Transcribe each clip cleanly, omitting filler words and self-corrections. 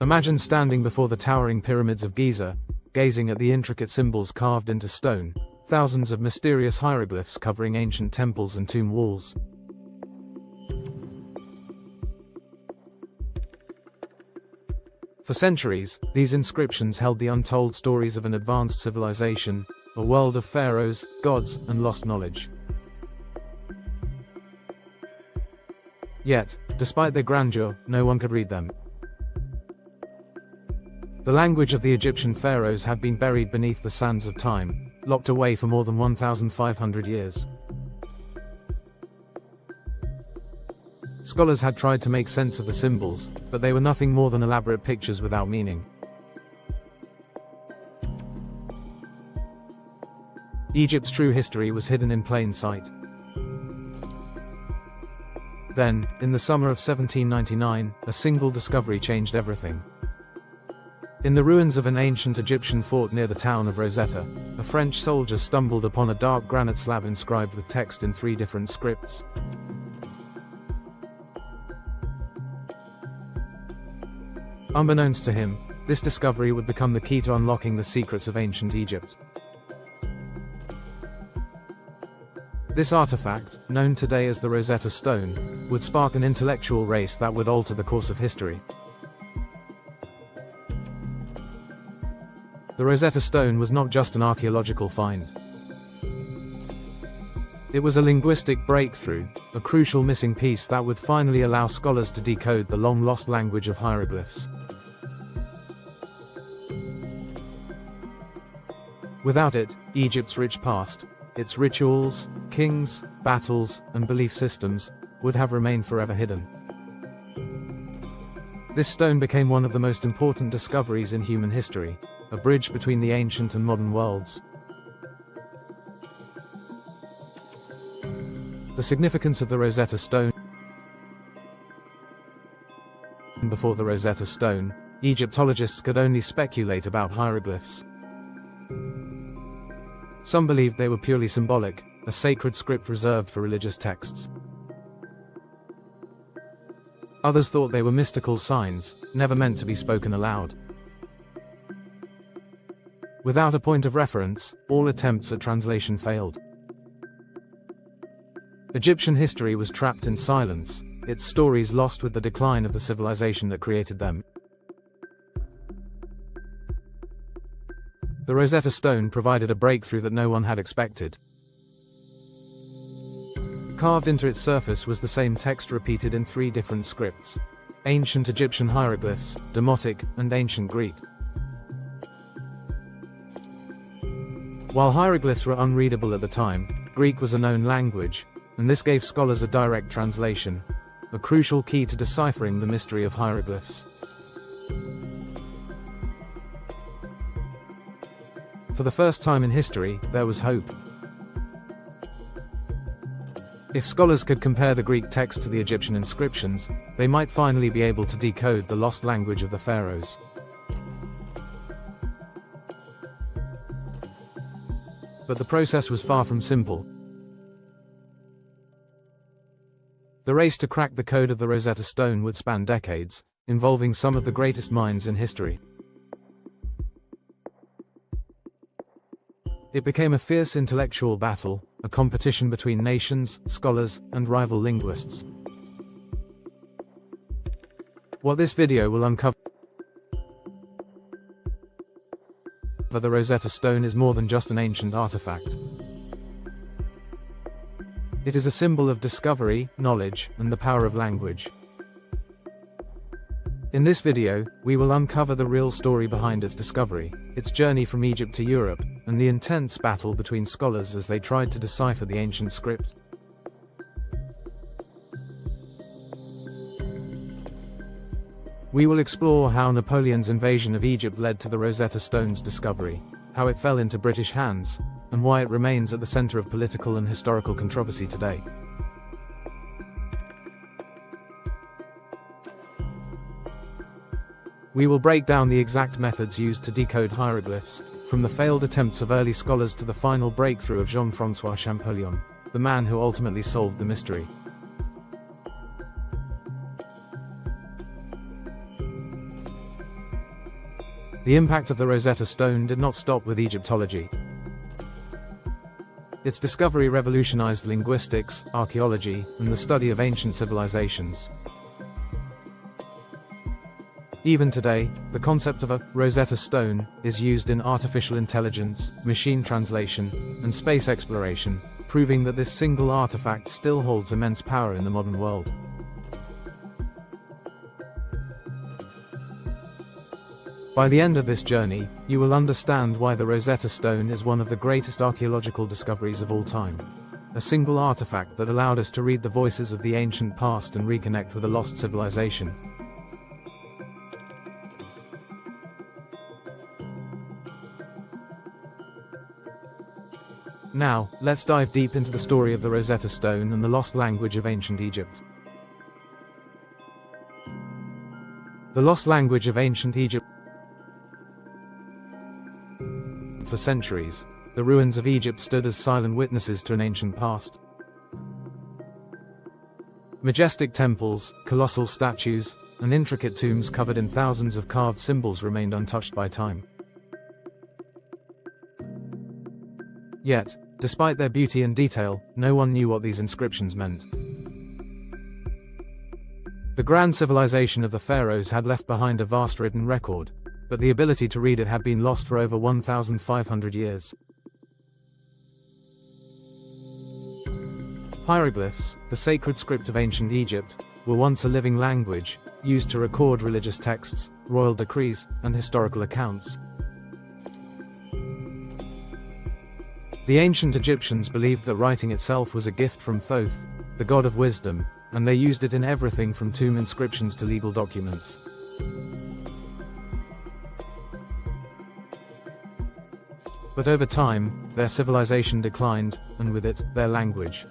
Imagine standing before the towering pyramids of Giza, gazing at the intricate symbols carved into stone, thousands of mysterious hieroglyphs covering ancient temples and tomb walls. For centuries, these inscriptions held the untold stories of an advanced civilization, a world of pharaohs, gods, and lost knowledge. Yet, despite their grandeur, no one could read them. The language of the Egyptian pharaohs had been buried beneath the sands of time, locked away for more than 1,500 years. Scholars had tried to make sense of the symbols, but they were nothing more than elaborate pictures without meaning. Egypt's true history was hidden in plain sight. Then, in the summer of 1799, a single discovery changed everything. In the ruins of an ancient Egyptian fort near the town of Rosetta, a French soldier stumbled upon a dark granite slab inscribed with text in 3 different scripts. Unbeknownst to him, this discovery would become the key to unlocking the secrets of ancient Egypt. This artifact, known today as the Rosetta Stone, would spark an intellectual race that would alter the course of history. The Rosetta Stone was not just an archaeological find. It was a linguistic breakthrough, a crucial missing piece that would finally allow scholars to decode the long-lost language of hieroglyphs. Without it, Egypt's rich past, its rituals, kings, battles, and belief systems, would have remained forever hidden. This stone became one of the most important discoveries in human history, a bridge between the ancient and modern worlds. The significance of the Rosetta Stone. Before the Rosetta Stone, Egyptologists could only speculate about hieroglyphs. Some believed they were purely symbolic, a sacred script reserved for religious texts. Others thought they were mystical signs, never meant to be spoken aloud. Without a point of reference, all attempts at translation failed. Egyptian history was trapped in silence, its stories lost with the decline of the civilization that created them. The Rosetta Stone provided a breakthrough that no one had expected. Carved into its surface was the same text repeated in 3 different scripts: ancient Egyptian hieroglyphs, Demotic, and ancient Greek. While hieroglyphs were unreadable at the time, Greek was a known language, and this gave scholars a direct translation, a crucial key to deciphering the mystery of hieroglyphs. For the first time in history, there was hope. If scholars could compare the Greek text to the Egyptian inscriptions, they might finally be able to decode the lost language of the pharaohs. But the process was far from simple. The race to crack the code of the Rosetta Stone would span decades, involving some of the greatest minds in history. It became a fierce intellectual battle, a competition between nations, scholars, and rival linguists. What this video will uncover: the Rosetta Stone is more than just an ancient artifact. It is a symbol of discovery, knowledge, and the power of language. In this video, we will uncover the real story behind its discovery, its journey from Egypt to Europe, and the intense battle between scholars as they tried to decipher the ancient script. We will explore how Napoleon's invasion of Egypt led to the Rosetta Stone's discovery, how it fell into British hands, and why it remains at the center of political and historical controversy today. We will break down the exact methods used to decode hieroglyphs, from the failed attempts of early scholars to the final breakthrough of Jean-François Champollion, the man who ultimately solved the mystery. The impact of the Rosetta Stone did not stop with Egyptology. Its discovery revolutionized linguistics, archaeology, and the study of ancient civilizations. Even today, the concept of a Rosetta Stone is used in artificial intelligence, machine translation, and space exploration, proving that this single artifact still holds immense power in the modern world. By the end of this journey, you will understand why the Rosetta Stone is one of the greatest archaeological discoveries of all time. A single artifact that allowed us to read the voices of the ancient past and reconnect with a lost civilization. Now, let's dive deep into the story of the Rosetta Stone and the lost language of ancient Egypt. The lost language of ancient Egypt. For centuries, the ruins of Egypt stood as silent witnesses to an ancient past. Majestic temples, colossal statues, and intricate tombs covered in thousands of carved symbols remained untouched by time. Yet, despite their beauty and detail, no one knew what these inscriptions meant. The grand civilization of the pharaohs had left behind a vast written record, but the ability to read it had been lost for over 1,500 years. Hieroglyphs, the sacred script of ancient Egypt, were once a living language, used to record religious texts, royal decrees, and historical accounts. The ancient Egyptians believed that writing itself was a gift from Thoth, the god of wisdom, and they used it in everything from tomb inscriptions to legal documents. But over time, their civilization declined, and with it, their language.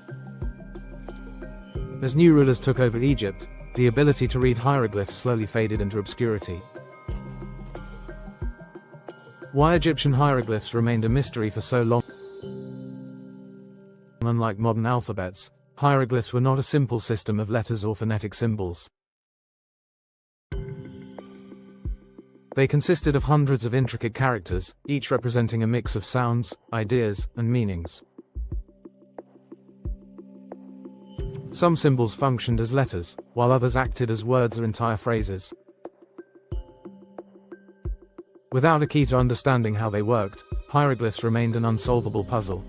As new rulers took over Egypt, the ability to read hieroglyphs slowly faded into obscurity. Why Egyptian hieroglyphs remained a mystery for so long. Unlike modern alphabets, hieroglyphs were not a simple system of letters or phonetic symbols. They consisted of hundreds of intricate characters, each representing a mix of sounds, ideas, and meanings. Some symbols functioned as letters, while others acted as words or entire phrases. Without a key to understanding how they worked, hieroglyphs remained an unsolvable puzzle.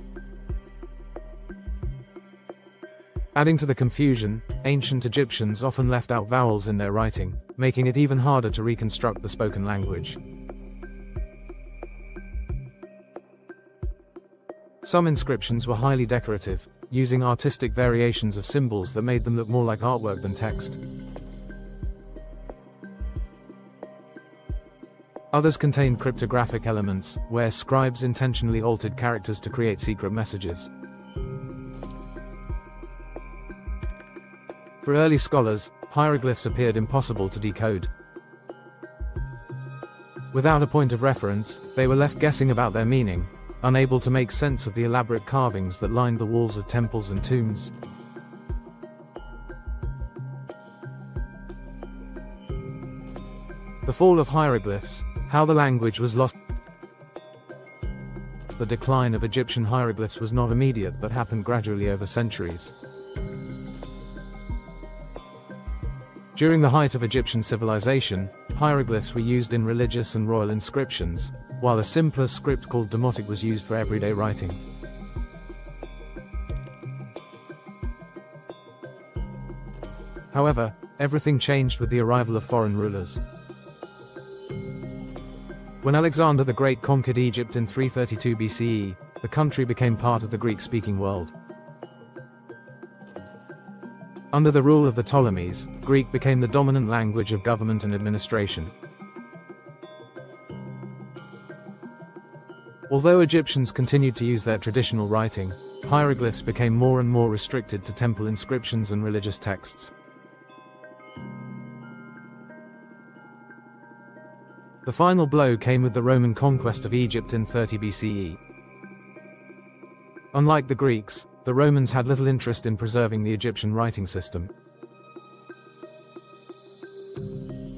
Adding to the confusion, ancient Egyptians often left out vowels in their writing, making it even harder to reconstruct the spoken language. Some inscriptions were highly decorative, using artistic variations of symbols that made them look more like artwork than text. Others contained cryptographic elements, where scribes intentionally altered characters to create secret messages. For early scholars, hieroglyphs appeared impossible to decode. Without a point of reference, they were left guessing about their meaning, unable to make sense of the elaborate carvings that lined the walls of temples and tombs. The fall of hieroglyphs, how the language was lost. The decline of Egyptian hieroglyphs was not immediate but happened gradually over centuries. During the height of Egyptian civilization, hieroglyphs were used in religious and royal inscriptions, while a simpler script called Demotic was used for everyday writing. However, everything changed with the arrival of foreign rulers. When Alexander the Great conquered Egypt in 332 BCE, the country became part of the Greek-speaking world. Under the rule of the Ptolemies, Greek became the dominant language of government and administration. Although Egyptians continued to use their traditional writing, hieroglyphs became more and more restricted to temple inscriptions and religious texts. The final blow came with the Roman conquest of Egypt in 30 BCE. Unlike the Greeks, the Romans had little interest in preserving the Egyptian writing system.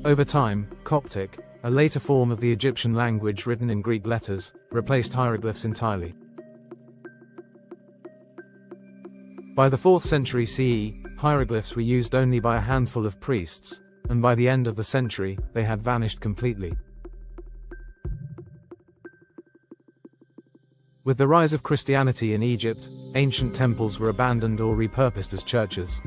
Over time, Coptic, a later form of the Egyptian language written in Greek letters, replaced hieroglyphs entirely. By the 4th century CE, hieroglyphs were used only by a handful of priests, and by the end of the century, they had vanished completely. With the rise of Christianity in Egypt, ancient temples were abandoned or repurposed as churches.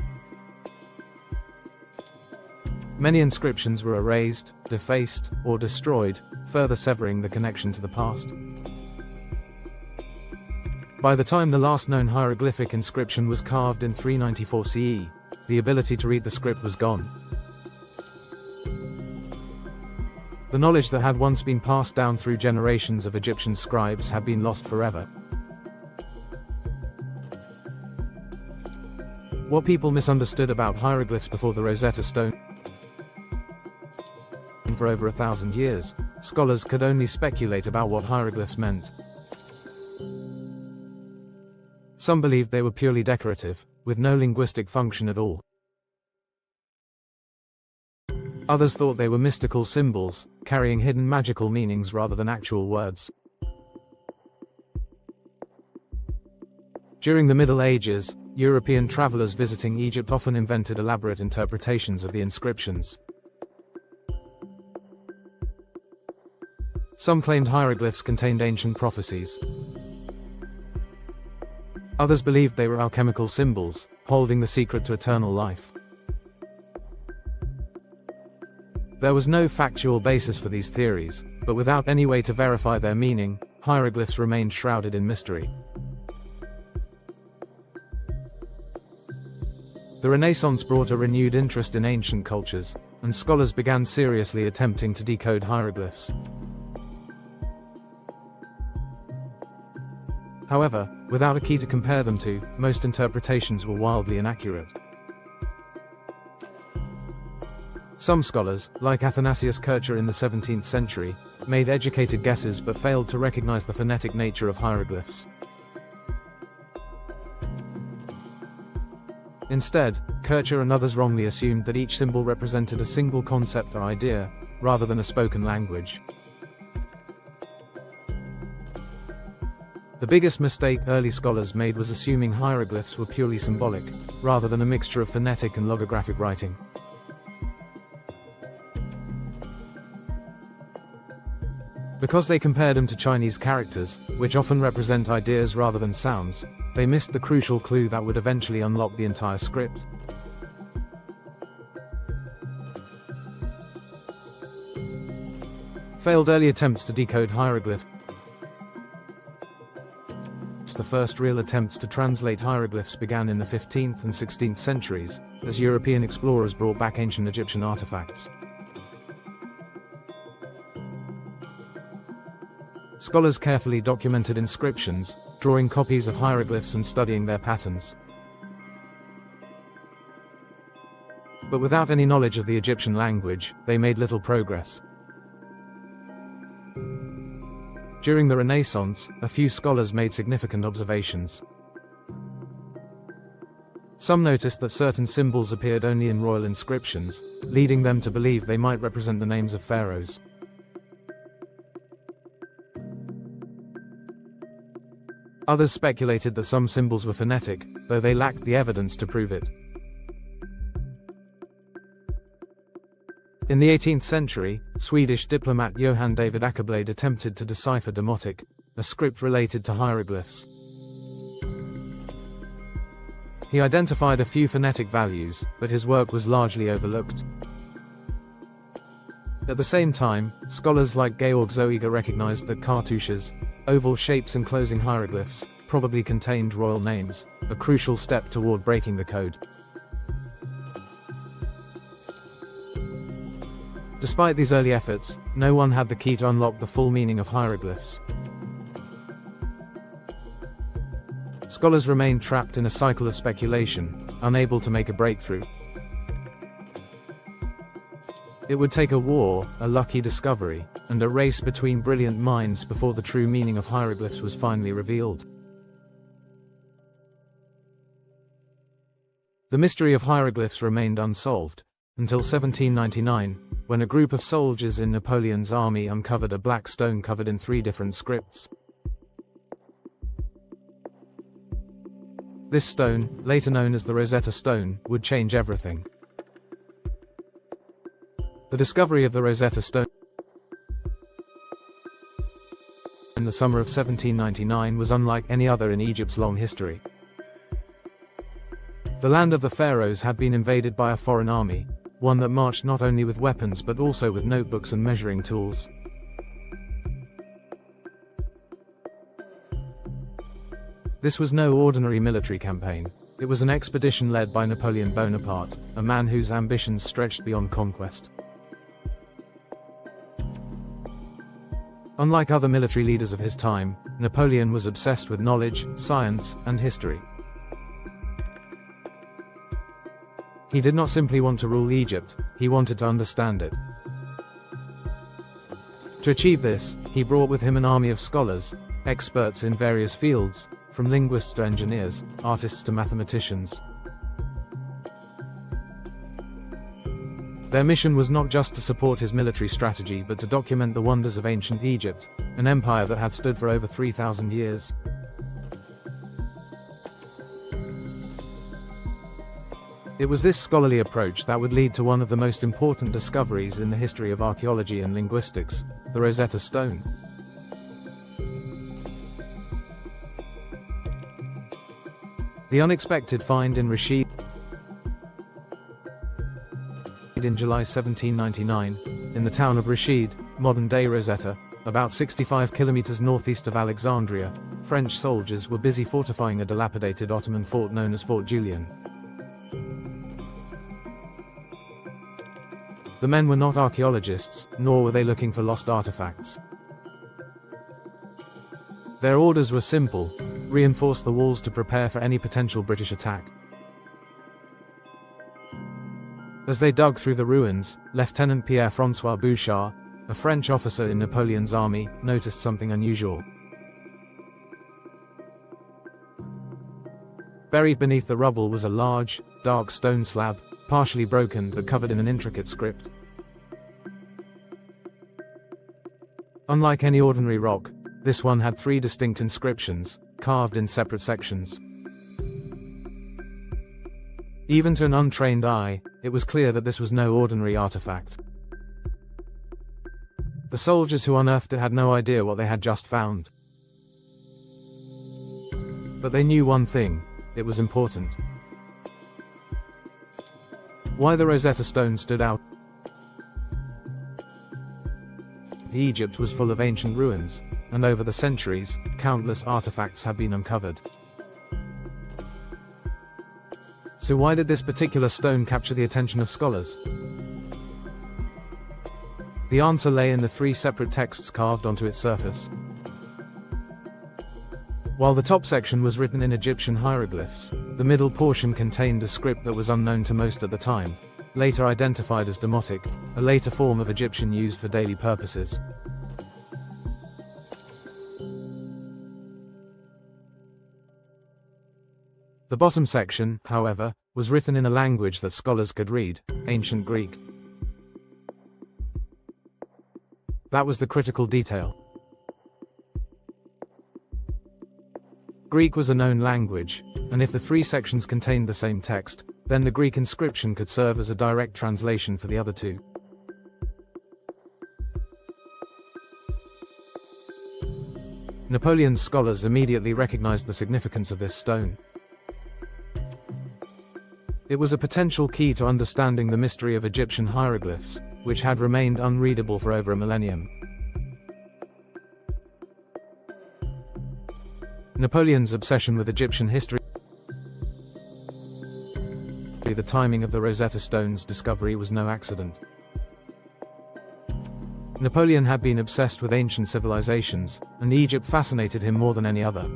Many inscriptions were erased, defaced, or destroyed, further severing the connection to the past. By the time the last known hieroglyphic inscription was carved in 394 CE, the ability to read the script was gone. The knowledge that had once been passed down through generations of Egyptian scribes had been lost forever. What people misunderstood about hieroglyphs before the Rosetta Stone? For over 1,000 years, scholars could only speculate about what hieroglyphs meant. Some believed they were purely decorative, with no linguistic function at all. Others thought they were mystical symbols, carrying hidden magical meanings rather than actual words. During the Middle Ages, European travelers visiting Egypt often invented elaborate interpretations of the inscriptions. Some claimed hieroglyphs contained ancient prophecies. Others believed they were alchemical symbols, holding the secret to eternal life. There was no factual basis for these theories, but without any way to verify their meaning, hieroglyphs remained shrouded in mystery. The Renaissance brought a renewed interest in ancient cultures, and scholars began seriously attempting to decode hieroglyphs. However, without a key to compare them to, most interpretations were wildly inaccurate. Some scholars, like Athanasius Kircher in the 17th century, made educated guesses but failed to recognize the phonetic nature of hieroglyphs. Instead, Kircher and others wrongly assumed that each symbol represented a single concept or idea, rather than a spoken language. The biggest mistake early scholars made was assuming hieroglyphs were purely symbolic, rather than a mixture of phonetic and logographic writing. Because they compared them to Chinese characters, which often represent ideas rather than sounds, they missed the crucial clue that would eventually unlock the entire script. Failed early attempts to decode hieroglyphs. The first real attempts to translate hieroglyphs began in the 15th and 16th centuries, as European explorers brought back ancient Egyptian artifacts. Scholars carefully documented inscriptions, drawing copies of hieroglyphs and studying their patterns. But without any knowledge of the Egyptian language, they made little progress. During the Renaissance, a few scholars made significant observations. Some noticed that certain symbols appeared only in royal inscriptions, leading them to believe they might represent the names of pharaohs. Others speculated that some symbols were phonetic, though they lacked the evidence to prove it. In the 18th century, Swedish diplomat Johan David Ackerblad attempted to decipher Demotic, a script related to hieroglyphs. He identified a few phonetic values, but his work was largely overlooked. At the same time, scholars like Georg Zoeger recognized that cartouches, oval shapes enclosing hieroglyphs, probably contained royal names, a crucial step toward breaking the code. Despite these early efforts, no one had the key to unlock the full meaning of hieroglyphs. Scholars remained trapped in a cycle of speculation, unable to make a breakthrough. It would take a war, a lucky discovery, and a race between brilliant minds before the true meaning of hieroglyphs was finally revealed. The mystery of hieroglyphs remained unsolved, until 1799, when a group of soldiers in Napoleon's army uncovered a black stone covered in 3 different scripts. This stone, later known as the Rosetta Stone, would change everything. The discovery of the Rosetta Stone in the summer of 1799 was unlike any other in Egypt's long history. The land of the pharaohs had been invaded by a foreign army, one that marched not only with weapons but also with notebooks and measuring tools. This was no ordinary military campaign. It was an expedition led by Napoleon Bonaparte, a man whose ambitions stretched beyond conquest. Unlike other military leaders of his time, Napoleon was obsessed with knowledge, science, and history. He did not simply want to rule Egypt, he wanted to understand it. To achieve this, he brought with him an army of scholars, experts in various fields, from linguists to engineers, artists to mathematicians. Their mission was not just to support his military strategy but to document the wonders of ancient Egypt, an empire that had stood for over 3,000 years. It was this scholarly approach that would lead to one of the most important discoveries in the history of archaeology and linguistics, the Rosetta Stone. The unexpected find in Rashid in July 1799, in the town of Rashid, modern-day Rosetta, about 65 kilometers northeast of Alexandria, French soldiers were busy fortifying a dilapidated Ottoman fort known as Fort Julian. The men were not archaeologists, nor were they looking for lost artifacts. Their orders were simple: reinforce the walls to prepare for any potential British attack. As they dug through the ruins, Lieutenant Pierre-François Bouchard, a French officer in Napoleon's army, noticed something unusual. Buried beneath the rubble was a large, dark stone slab, partially broken but covered in an intricate script. Unlike any ordinary rock, this one had 3 distinct inscriptions, carved in separate sections. Even to an untrained eye, it was clear that this was no ordinary artifact. The soldiers who unearthed it had no idea what they had just found. But they knew one thing: it was important. Why the Rosetta Stone stood out? Egypt was full of ancient ruins, and over the centuries, countless artifacts have been uncovered. So why did this particular stone capture the attention of scholars? The answer lay in the 3 separate texts carved onto its surface. While the top section was written in Egyptian hieroglyphs, the middle portion contained a script that was unknown to most at the time, later identified as Demotic, a later form of Egyptian used for daily purposes. The bottom section, however, was written in a language that scholars could read: ancient Greek. That was the critical detail. Greek was a known language, and if the 3 sections contained the same text, then the Greek inscription could serve as a direct translation for the other 2. Napoleon's scholars immediately recognized the significance of this stone. It was a potential key to understanding the mystery of Egyptian hieroglyphs, which had remained unreadable for over a millennium. Napoleon's obsession with Egyptian history. The timing of the Rosetta Stone's discovery was no accident. Napoleon had been obsessed with ancient civilizations, and Egypt fascinated him more than any other.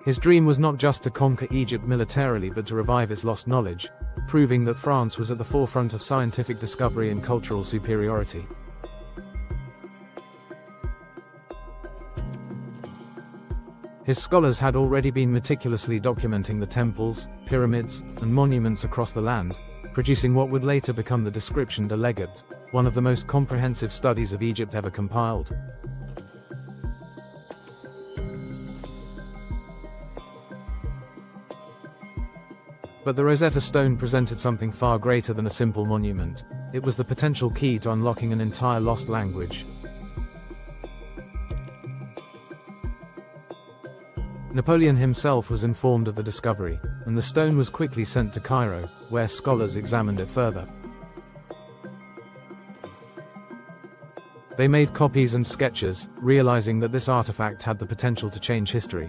His dream was not just to conquer Egypt militarily but to revive its lost knowledge, proving that France was at the forefront of scientific discovery and cultural superiority. His scholars had already been meticulously documenting the temples, pyramids, and monuments across the land, producing what would later become the Description de l'Egypte, one of the most comprehensive studies of Egypt ever compiled. But the Rosetta Stone presented something far greater than a simple monument. It was the potential key to unlocking an entire lost language. Napoleon himself was informed of the discovery, and the stone was quickly sent to Cairo, where scholars examined it further. They made copies and sketches, realizing that this artifact had the potential to change history.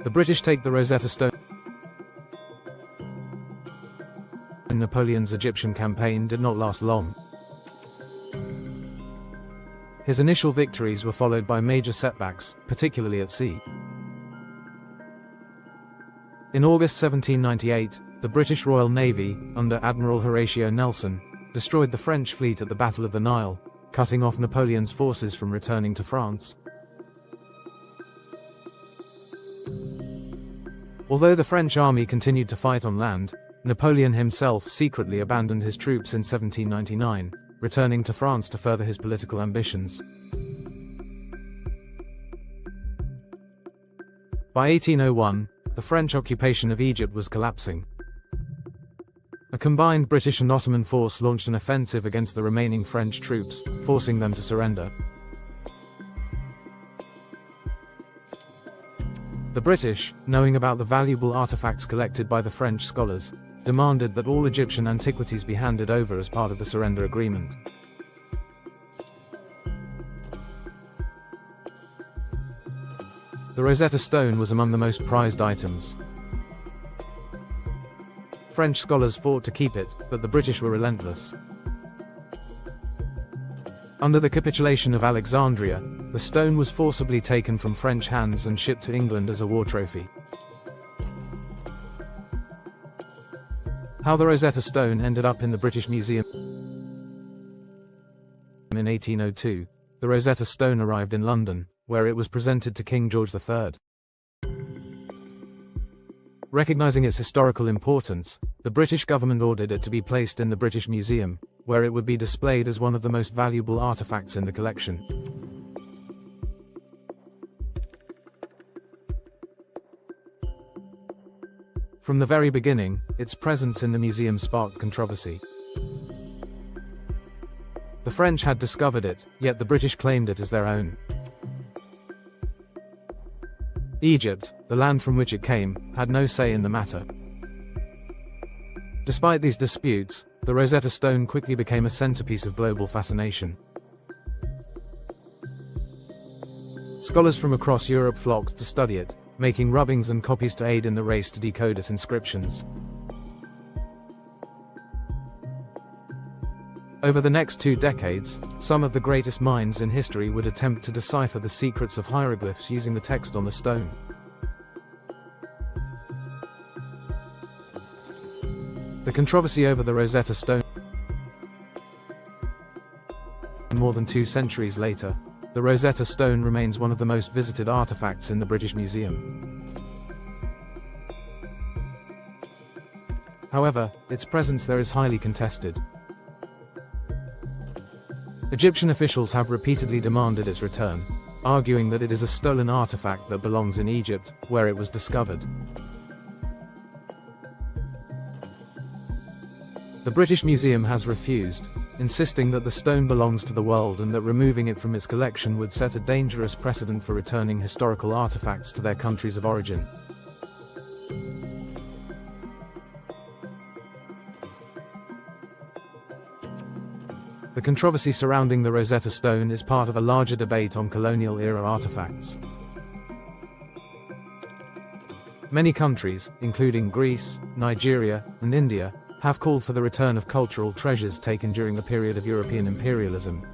The British take the Rosetta Stone. Napoleon's Egyptian campaign did not last long. His initial victories were followed by major setbacks, particularly at sea. In August 1798, the British Royal Navy, under Admiral Horatio Nelson, destroyed the French fleet at the Battle of the Nile, cutting off Napoleon's forces from returning to France. Although the French army continued to fight on land, Napoleon himself secretly abandoned his troops in 1799, returning to France to further his political ambitions. By 1801, the French occupation of Egypt was collapsing. A combined British and Ottoman force launched an offensive against the remaining French troops, forcing them to surrender. The British, knowing about the valuable artifacts collected by the French scholars, demanded that all Egyptian antiquities be handed over as part of the surrender agreement. The Rosetta Stone was among the most prized items. French scholars fought to keep it, but the British were relentless. Under the capitulation of Alexandria, the stone was forcibly taken from French hands and shipped to England as a war trophy. How the Rosetta Stone ended up in the British Museum. In 1802, the Rosetta Stone arrived in London, where it was presented to King George III. Recognizing its historical importance, the British government ordered it to be placed in the British Museum, where it would be displayed as one of the most valuable artifacts in the collection. From the very beginning, its presence in the museum sparked controversy. The French had discovered it, yet the British claimed it as their own. Egypt, the land from which it came, had no say in the matter. Despite these disputes, the Rosetta Stone quickly became a centerpiece of global fascination. Scholars from across Europe flocked to study it, making rubbings and copies to aid in the race to decode its inscriptions. Over the next 2 decades, some of the greatest minds in history would attempt to decipher the secrets of hieroglyphs using the text on the stone. The controversy over the Rosetta Stone. More than 2 centuries later, the Rosetta Stone remains one of the most visited artifacts in the British Museum. However, its presence there is highly contested. Egyptian officials have repeatedly demanded its return, arguing that it is a stolen artifact that belongs in Egypt, where it was discovered. The British Museum has refused, insisting that the stone belongs to the world and that removing it from its collection would set a dangerous precedent for returning historical artifacts to their countries of origin. The controversy surrounding the Rosetta Stone is part of a larger debate on colonial-era artifacts. Many countries, including Greece, Nigeria, and India, have called for the return of cultural treasures taken during the period of European imperialism.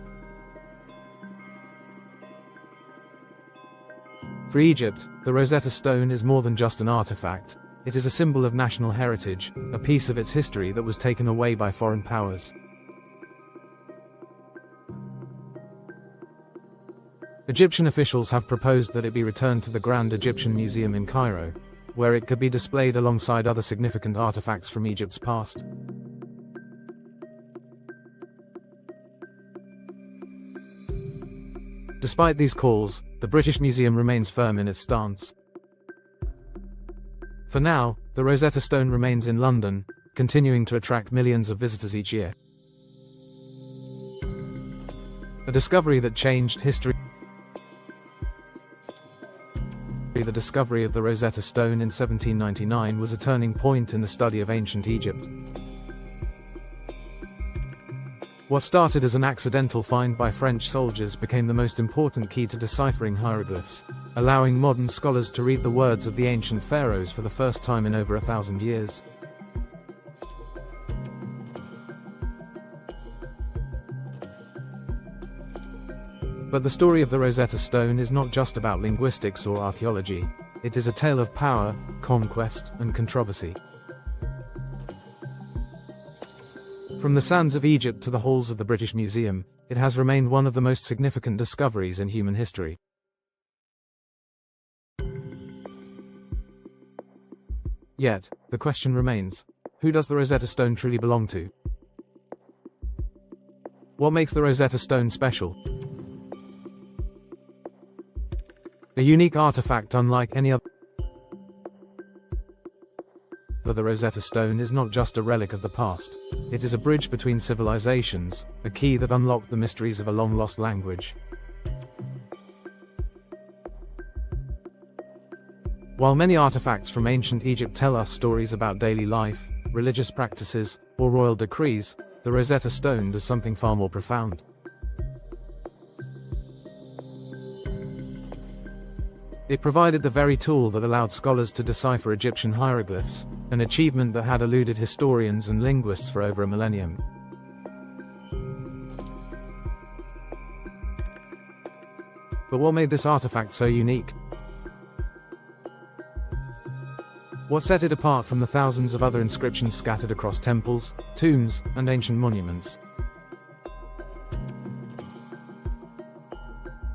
For Egypt, the Rosetta Stone is more than just an artifact. It is a symbol of national heritage, a piece of its history that was taken away by foreign powers. Egyptian officials have proposed that it be returned to the Grand Egyptian Museum in Cairo, where it could be displayed alongside other significant artifacts from Egypt's past. Despite these calls, the British Museum remains firm in its stance. For now, the Rosetta Stone remains in London, continuing to attract millions of visitors each year. A discovery that changed history. The discovery of the Rosetta Stone in 1799 was a turning point in the study of ancient Egypt. What started as an accidental find by French soldiers became the most important key to deciphering hieroglyphs, allowing modern scholars to read the words of the ancient pharaohs for the first time in over 1,000 years. But the story of the Rosetta Stone is not just about linguistics or archaeology. It is a tale of power, conquest, and controversy. From the sands of Egypt to the halls of the British Museum, it has remained one of the most significant discoveries in human history. Yet, the question remains, who does the Rosetta Stone truly belong to? What makes the Rosetta Stone special? A unique artifact unlike any other. The Rosetta Stone is not just a relic of the past. It is a bridge between civilizations, a key that unlocked the mysteries of a long-lost language. While many artifacts from ancient Egypt tell us stories about daily life, religious practices, or royal decrees, the Rosetta Stone does something far more profound. It provided the very tool that allowed scholars to decipher Egyptian hieroglyphs, an achievement that had eluded historians and linguists for over a millennium. But what made this artifact so unique? What set it apart from the thousands of other inscriptions scattered across temples, tombs, and ancient monuments?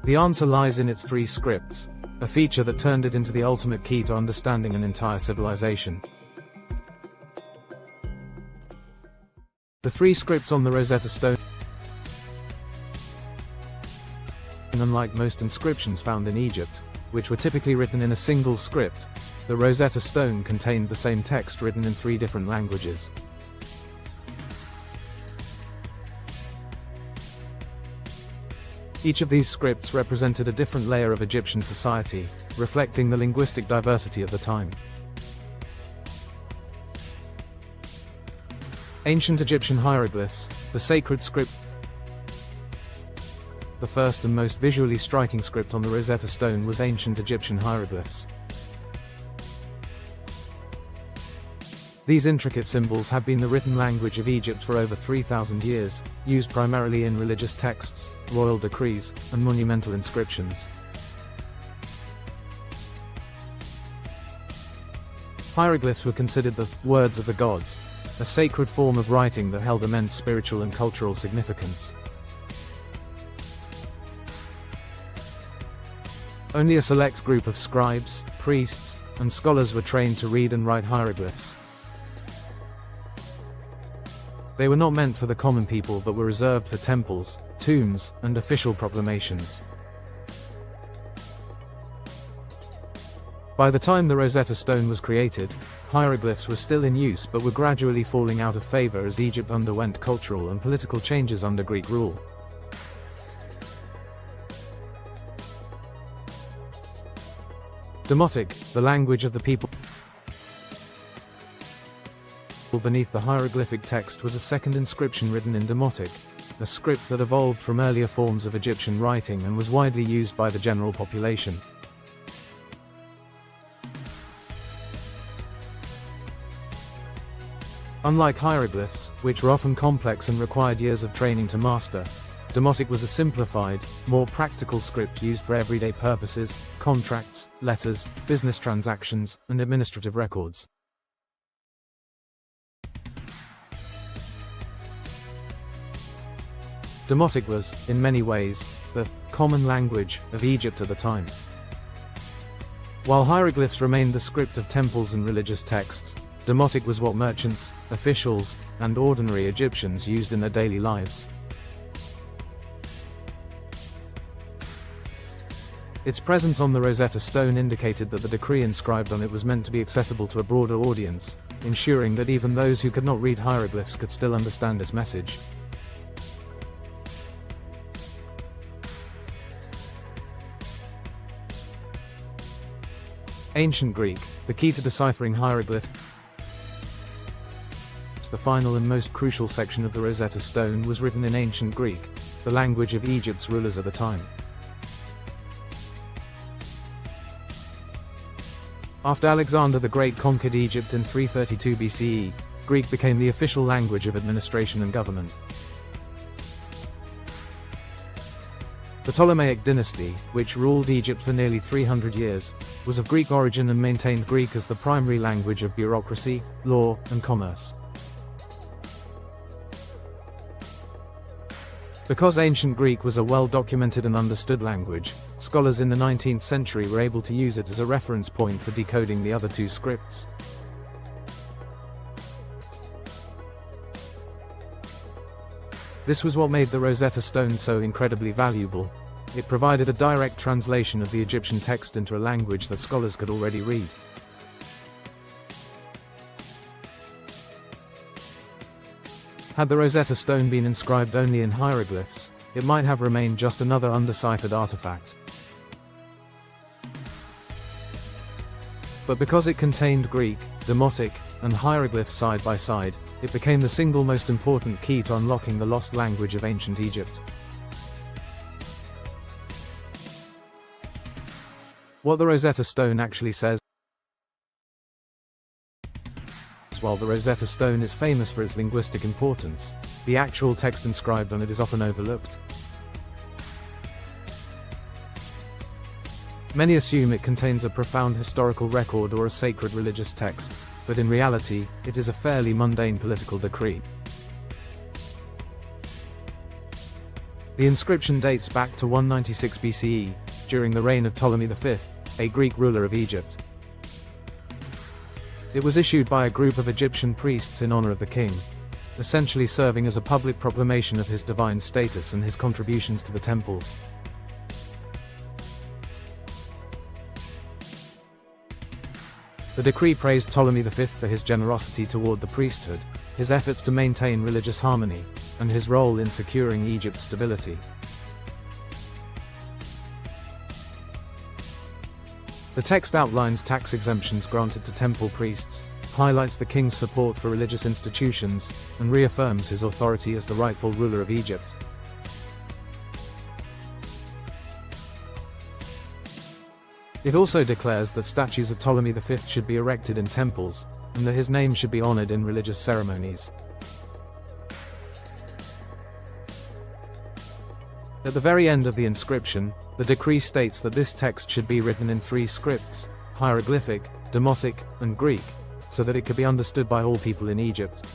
The answer lies in its 3 scripts, a feature that turned it into the ultimate key to understanding an entire civilization. The 3 scripts on the Rosetta Stone. Unlike most inscriptions found in Egypt, which were typically written in a single script, the Rosetta Stone contained the same text written in 3 different languages. Each of these scripts represented a different layer of Egyptian society, reflecting the linguistic diversity of the time. Ancient Egyptian hieroglyphs, the sacred script. The first and most visually striking script on the Rosetta Stone was ancient Egyptian hieroglyphs. These intricate symbols have been the written language of Egypt for over 3,000 years, used primarily in religious texts, royal decrees, and monumental inscriptions. Hieroglyphs were considered the words of the gods, a sacred form of writing that held immense spiritual and cultural significance. Only a select group of scribes, priests, and scholars were trained to read and write hieroglyphs. They were not meant for the common people but were reserved for temples, tombs, and official proclamations. By the time the Rosetta Stone was created, hieroglyphs were still in use but were gradually falling out of favor as Egypt underwent cultural and political changes under Greek rule. Demotic, the language of the people beneath the hieroglyphic text, was a second inscription written in Demotic, a script that evolved from earlier forms of Egyptian writing and was widely used by the general population. Unlike hieroglyphs, which were often complex and required years of training to master, Demotic was a simplified, more practical script used for everyday purposes, contracts, letters, business transactions, and administrative records. Demotic was, in many ways, the common language of Egypt at the time. While hieroglyphs remained the script of temples and religious texts, Demotic was what merchants, officials, and ordinary Egyptians used in their daily lives. Its presence on the Rosetta Stone indicated that the decree inscribed on it was meant to be accessible to a broader audience, ensuring that even those who could not read hieroglyphs could still understand its message. Ancient Greek, the key to deciphering hieroglyphs. The final and most crucial section of the Rosetta Stone was written in Ancient Greek, the language of Egypt's rulers at the time. After Alexander the Great conquered Egypt in 332 BCE, Greek became the official language of administration and government. The Ptolemaic dynasty, which ruled Egypt for nearly 300 years, was of Greek origin and maintained Greek as the primary language of bureaucracy, law, and commerce. Because Ancient Greek was a well-documented and understood language, scholars in the 19th century were able to use it as a reference point for decoding the other two scripts. This was what made the Rosetta Stone so incredibly valuable. It provided a direct translation of the Egyptian text into a language that scholars could already read. Had the Rosetta Stone been inscribed only in hieroglyphs, it might have remained just another undeciphered artifact. But because it contained Greek, Demotic, and hieroglyphs side by side, it became the single most important key to unlocking the lost language of ancient Egypt. What the Rosetta Stone actually says. While the Rosetta Stone is famous for its linguistic importance, the actual text inscribed on it is often overlooked. Many assume it contains a profound historical record or a sacred religious text, but in reality, it is a fairly mundane political decree. The inscription dates back to 196 BCE, during the reign of Ptolemy V, a Greek ruler of Egypt. It was issued by a group of Egyptian priests in honor of the king, essentially serving as a public proclamation of his divine status and his contributions to the temples. The decree praised Ptolemy V for his generosity toward the priesthood, his efforts to maintain religious harmony, and his role in securing Egypt's stability. The text outlines tax exemptions granted to temple priests, highlights the king's support for religious institutions, and reaffirms his authority as the rightful ruler of Egypt. It also declares that statues of Ptolemy V should be erected in temples, and that his name should be honored in religious ceremonies. At the very end of the inscription, the decree states that this text should be written in three scripts: hieroglyphic, Demotic, and Greek, so that it could be understood by all people in Egypt.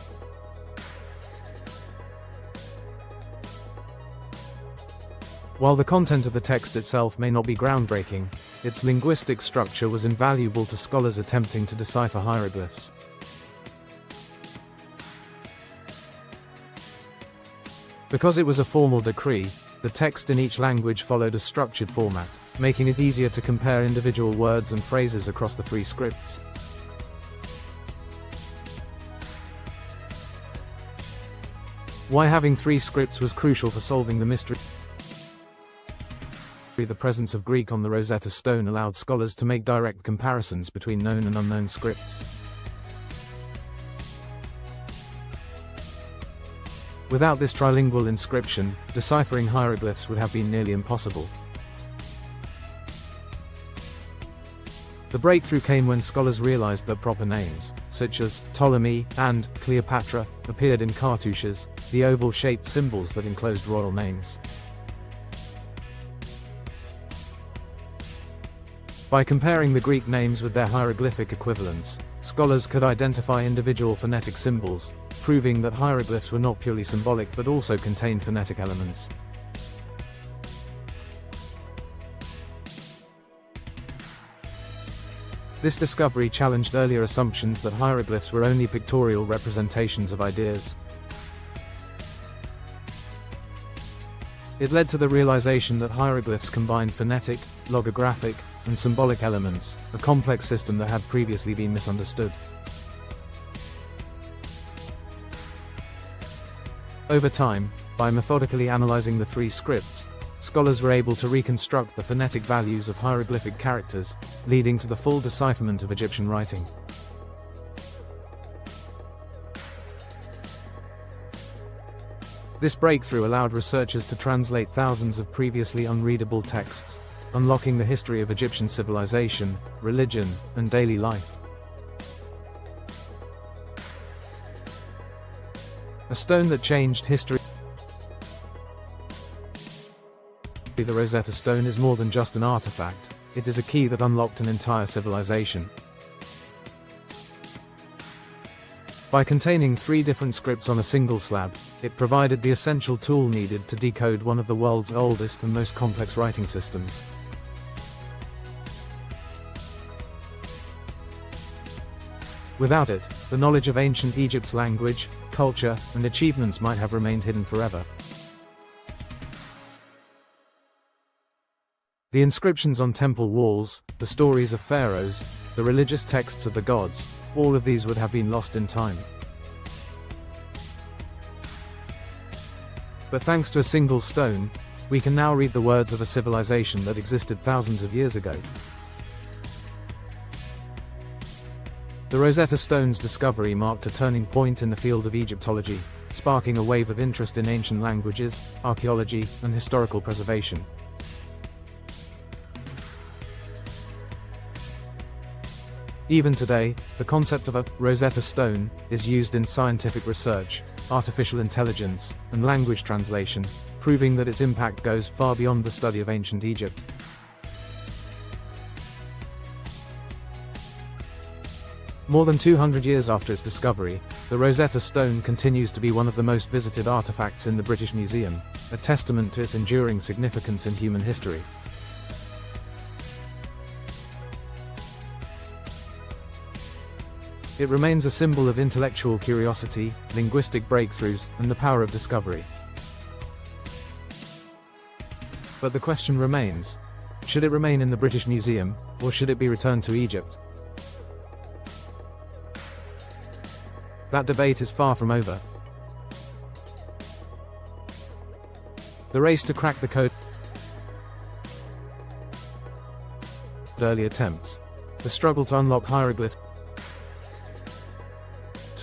While the content of the text itself may not be groundbreaking, its linguistic structure was invaluable to scholars attempting to decipher hieroglyphs. Because it was a formal decree, the text in each language followed a structured format, making it easier to compare individual words and phrases across the three scripts. Why having three scripts was crucial for solving the mystery. The presence of Greek on the Rosetta Stone allowed scholars to make direct comparisons between known and unknown scripts. Without this trilingual inscription, deciphering hieroglyphs would have been nearly impossible. The breakthrough came when scholars realized that proper names, such as Ptolemy and Cleopatra, appeared in cartouches, the oval-shaped symbols that enclosed royal names. By comparing the Greek names with their hieroglyphic equivalents, scholars could identify individual phonetic symbols, proving that hieroglyphs were not purely symbolic but also contained phonetic elements. This discovery challenged earlier assumptions that hieroglyphs were only pictorial representations of ideas. It led to the realization that hieroglyphs combined phonetic, logographic, and symbolic elements, a complex system that had previously been misunderstood. Over time, by methodically analyzing the three scripts, scholars were able to reconstruct the phonetic values of hieroglyphic characters, leading to the full decipherment of Egyptian writing. This breakthrough allowed researchers to translate thousands of previously unreadable texts, unlocking the history of Egyptian civilization, religion, and daily life. A stone that changed history. The Rosetta Stone is more than just an artifact, it is a key that unlocked an entire civilization. By containing 3 different scripts on a single slab, it provided the essential tool needed to decode one of the world's oldest and most complex writing systems. Without it, the knowledge of ancient Egypt's language, culture, and achievements might have remained hidden forever. The inscriptions on temple walls, the stories of pharaohs, the religious texts of the gods, all of these would have been lost in time. But thanks to a single stone, we can now read the words of a civilization that existed thousands of years ago. The Rosetta Stone's discovery marked a turning point in the field of Egyptology, sparking a wave of interest in ancient languages, archaeology, and historical preservation. Even today, the concept of a Rosetta Stone is used in scientific research, artificial intelligence, and language translation, proving that its impact goes far beyond the study of ancient Egypt. More than 200 years after its discovery, the Rosetta Stone continues to be one of the most visited artifacts in the British Museum, a testament to its enduring significance in human history. It remains a symbol of intellectual curiosity, linguistic breakthroughs, and the power of discovery. But the question remains: should it remain in the British Museum, or should it be returned to Egypt? That debate is far from over. The race to crack the code. Early attempts. The struggle to unlock hieroglyphs.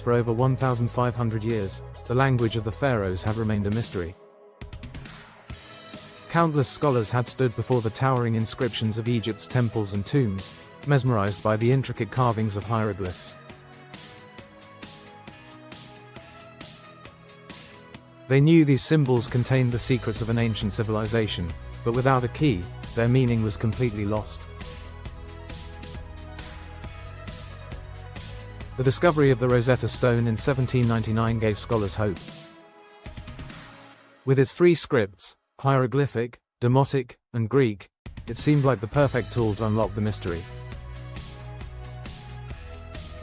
For over 1,500 years, the language of the pharaohs have remained a mystery. Countless scholars had stood before the towering inscriptions of Egypt's temples and tombs, mesmerized by the intricate carvings of hieroglyphs. They knew these symbols contained the secrets of an ancient civilization, but without a key, their meaning was completely lost. The discovery of the Rosetta Stone in 1799 gave scholars hope. With its 3 scripts, hieroglyphic, Demotic, and Greek, it seemed like the perfect tool to unlock the mystery.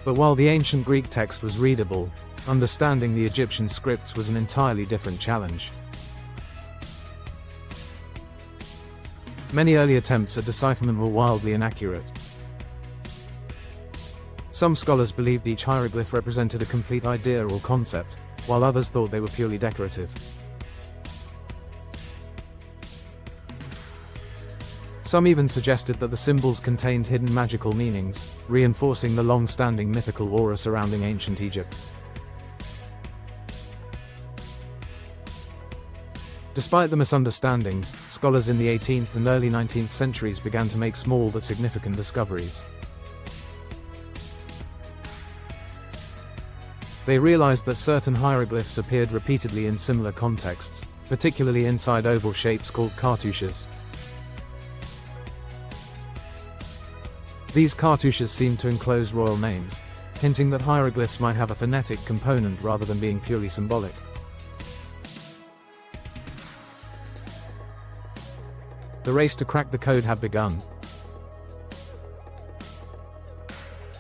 But while the ancient Greek text was readable, understanding the Egyptian scripts was an entirely different challenge. Many early attempts at decipherment were wildly inaccurate. Some scholars believed each hieroglyph represented a complete idea or concept, while others thought they were purely decorative. Some even suggested that the symbols contained hidden magical meanings, reinforcing the long-standing mythical aura surrounding ancient Egypt. Despite the misunderstandings, scholars in the 18th and early 19th centuries began to make small but significant discoveries. They realized that certain hieroglyphs appeared repeatedly in similar contexts, particularly inside oval shapes called cartouches. These cartouches seemed to enclose royal names, hinting that hieroglyphs might have a phonetic component rather than being purely symbolic. The race to crack the code had begun.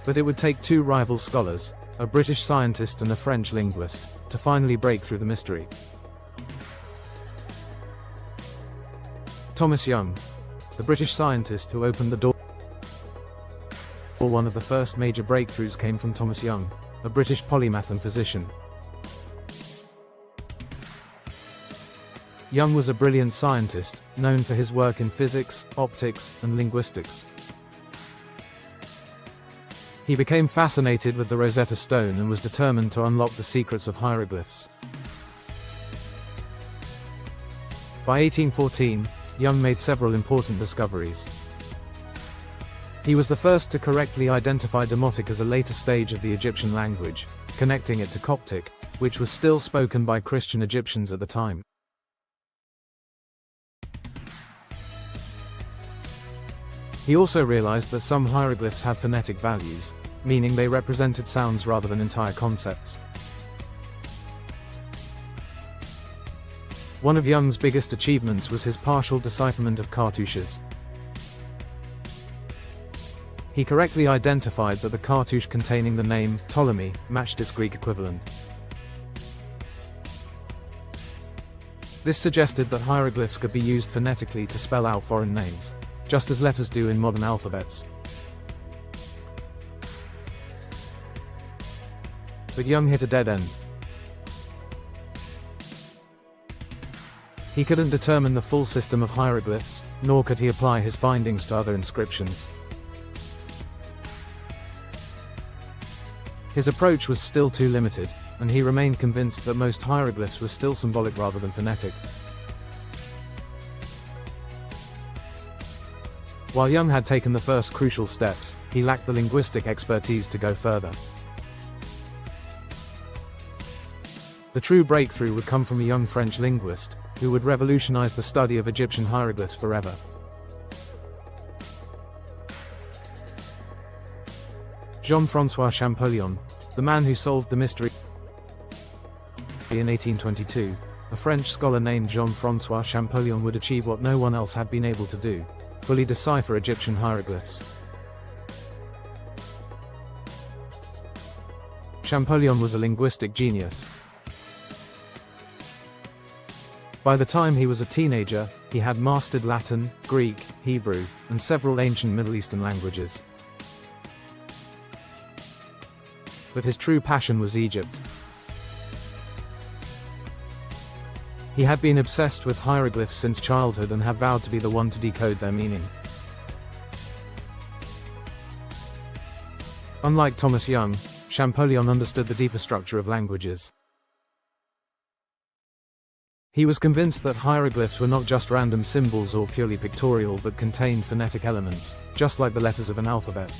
But it would take two rival scholars, a British scientist and a French linguist, to finally break through the mystery. Thomas Young, the British scientist who opened the door. One of the first major breakthroughs came from Thomas Young, a British polymath and physician. Young was a brilliant scientist, known for his work in physics, optics, and linguistics. He became fascinated with the Rosetta Stone and was determined to unlock the secrets of hieroglyphs. By 1814, Young made several important discoveries. He was the first to correctly identify Demotic as a later stage of the Egyptian language, connecting it to Coptic, which was still spoken by Christian Egyptians at the time. He also realized that some hieroglyphs had phonetic values, meaning they represented sounds rather than entire concepts. One of Young's biggest achievements was his partial decipherment of cartouches. He correctly identified that the cartouche containing the name Ptolemy matched its Greek equivalent. This suggested that hieroglyphs could be used phonetically to spell out foreign names, just as letters do in modern alphabets. But Young hit a dead end. He couldn't determine the full system of hieroglyphs, nor could he apply his findings to other inscriptions. His approach was still too limited, and he remained convinced that most hieroglyphs were still symbolic rather than phonetic. While Young had taken the first crucial steps, he lacked the linguistic expertise to go further. The true breakthrough would come from a young French linguist, who would revolutionize the study of Egyptian hieroglyphs forever. Jean-François Champollion, the man who solved the mystery in 1822, a French scholar named Jean-François Champollion would achieve what no one else had been able to do: fully decipher Egyptian hieroglyphs. Champollion was a linguistic genius. By the time he was a teenager, he had mastered Latin, Greek, Hebrew, and several ancient Middle Eastern languages. But his true passion was Egypt. He had been obsessed with hieroglyphs since childhood and had vowed to be the one to decode their meaning. Unlike Thomas Young, Champollion understood the deeper structure of languages. He was convinced that hieroglyphs were not just random symbols or purely pictorial but contained phonetic elements, just like the letters of an alphabet.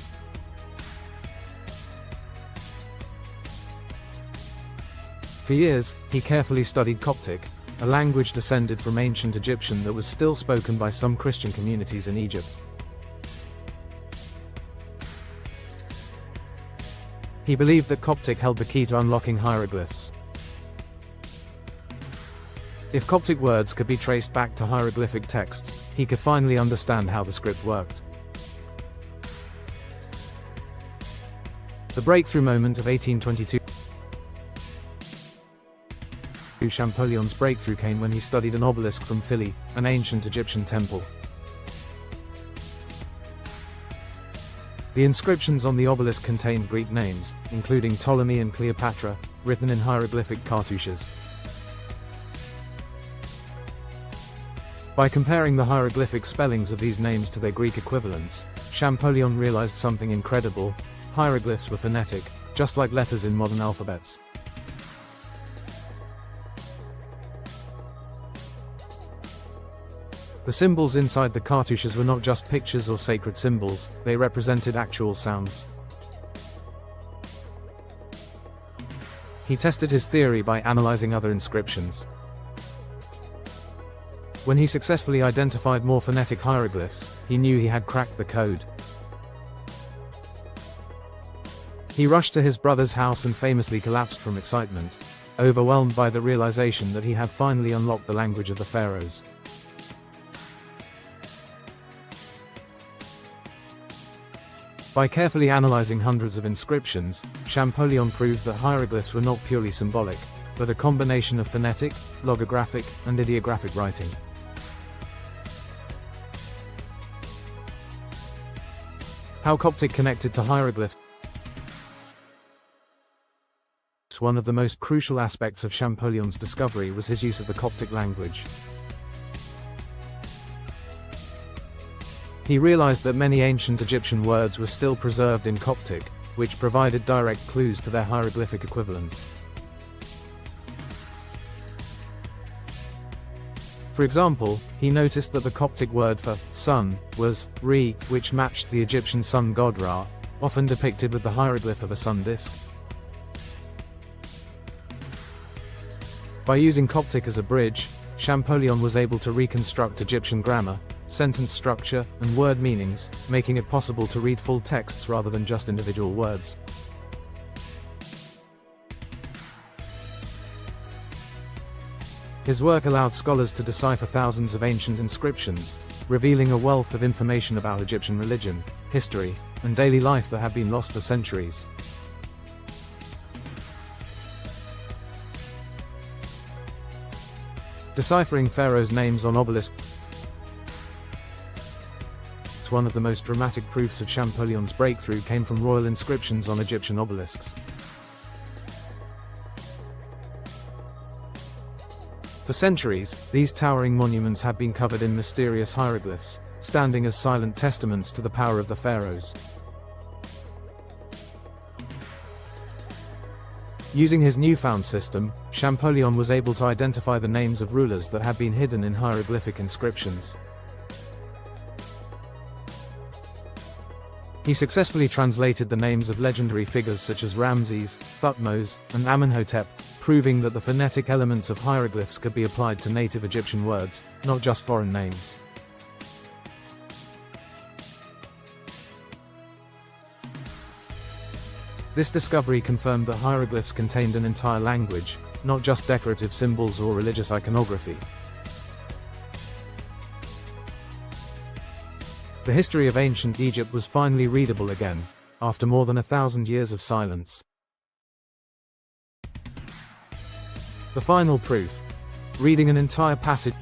For years, he carefully studied Coptic, a language descended from ancient Egyptian that was still spoken by some Christian communities in Egypt. He believed that Coptic held the key to unlocking hieroglyphs. If Coptic words could be traced back to hieroglyphic texts, he could finally understand how the script worked. The breakthrough moment of 1822. Champollion's breakthrough came when he studied an obelisk from Philae, an ancient Egyptian temple. The inscriptions on the obelisk contained Greek names, including Ptolemy and Cleopatra, written in hieroglyphic cartouches. By comparing the hieroglyphic spellings of these names to their Greek equivalents, Champollion realized something incredible: hieroglyphs were phonetic, just like letters in modern alphabets. The symbols inside the cartouches were not just pictures or sacred symbols, they represented actual sounds. He tested his theory by analyzing other inscriptions. When he successfully identified more phonetic hieroglyphs, he knew he had cracked the code. He rushed to his brother's house and famously collapsed from excitement, overwhelmed by the realization that he had finally unlocked the language of the pharaohs. By carefully analyzing hundreds of inscriptions, Champollion proved that hieroglyphs were not purely symbolic, but a combination of phonetic, logographic, and ideographic writing. How Coptic connected to hieroglyphs. One of the most crucial aspects of Champollion's discovery was his use of the Coptic language. He realized that many ancient Egyptian words were still preserved in Coptic, which provided direct clues to their hieroglyphic equivalents. For example, he noticed that the Coptic word for sun was re, which matched the Egyptian sun god Ra, often depicted with the hieroglyph of a sun disk. By using Coptic as a bridge, Champollion was able to reconstruct Egyptian grammar, sentence structure, and word meanings, making it possible to read full texts rather than just individual words. His work allowed scholars to decipher thousands of ancient inscriptions, revealing a wealth of information about Egyptian religion, history, and daily life that had been lost for centuries. Deciphering pharaohs' names on obelisks. One of the most dramatic proofs of Champollion's breakthrough came from royal inscriptions on Egyptian obelisks. For centuries, these towering monuments had been covered in mysterious hieroglyphs, standing as silent testaments to the power of the pharaohs. Using his newfound system, Champollion was able to identify the names of rulers that had been hidden in hieroglyphic inscriptions. He successfully translated the names of legendary figures such as Ramses, Thutmose, and Amenhotep, proving that the phonetic elements of hieroglyphs could be applied to native Egyptian words, not just foreign names. This discovery confirmed that hieroglyphs contained an entire language, not just decorative symbols or religious iconography. The history of ancient Egypt was finally readable again, after more than 1,000 years of silence. The final proof. Reading an entire passage.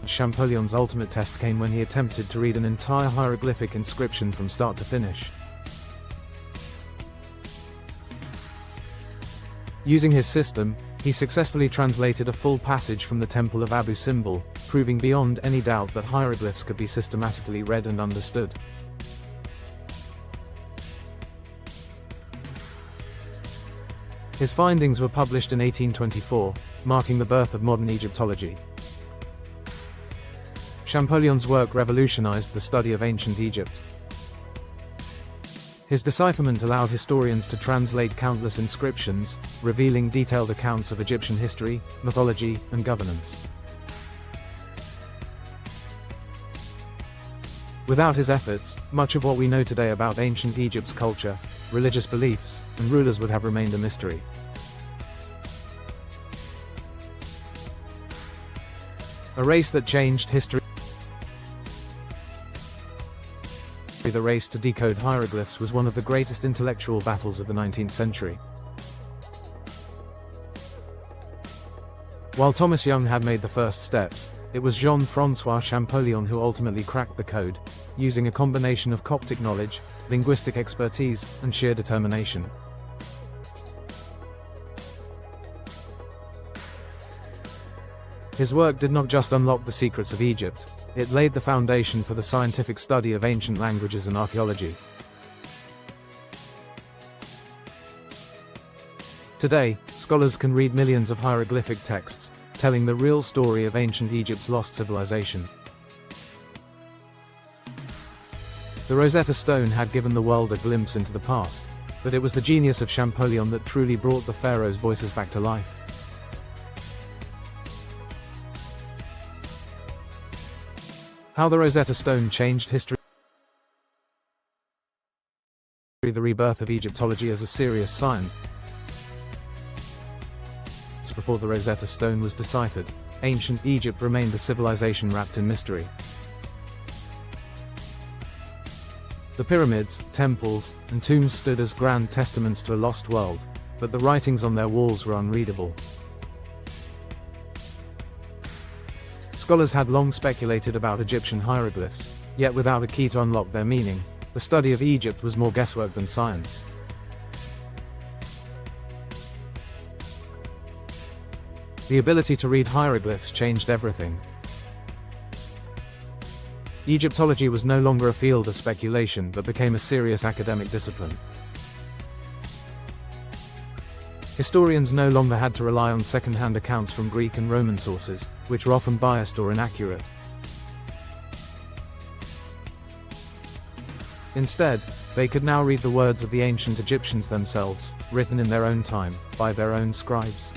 Champollion's ultimate test came when he attempted to read an entire hieroglyphic inscription from start to finish. Using his system, he successfully translated a full passage from the Temple of Abu Simbel, proving beyond any doubt that hieroglyphs could be systematically read and understood. His findings were published in 1824, marking the birth of modern Egyptology. Champollion's work revolutionized the study of ancient Egypt. His decipherment allowed historians to translate countless inscriptions, revealing detailed accounts of Egyptian history, mythology, and governance. Without his efforts, much of what we know today about ancient Egypt's culture, religious beliefs, and rulers would have remained a mystery. A race that changed history. The race to decode hieroglyphs was one of the greatest intellectual battles of the 19th century. While Thomas Young had made the first steps, it was Jean-François Champollion who ultimately cracked the code, using a combination of Coptic knowledge, linguistic expertise, and sheer determination. His work did not just unlock the secrets of Egypt, it laid the foundation for the scientific study of ancient languages and archaeology. Today, scholars can read millions of hieroglyphic texts, telling the real story of ancient Egypt's lost civilization. The Rosetta Stone had given the world a glimpse into the past, but it was the genius of Champollion that truly brought the pharaohs' voices back to life. How the Rosetta Stone changed history. The rebirth of Egyptology as a serious science. Before the Rosetta Stone was deciphered, ancient Egypt remained a civilization wrapped in mystery. The pyramids, temples, and tombs stood as grand testaments to a lost world, but the writings on their walls were unreadable. Scholars had long speculated about Egyptian hieroglyphs, yet without a key to unlock their meaning, the study of Egypt was more guesswork than science. The ability to read hieroglyphs changed everything. Egyptology was no longer a field of speculation but became a serious academic discipline. Historians no longer had to rely on second-hand accounts from Greek and Roman sources, which were often biased or inaccurate. Instead, they could now read the words of the ancient Egyptians themselves, written in their own time, by their own scribes.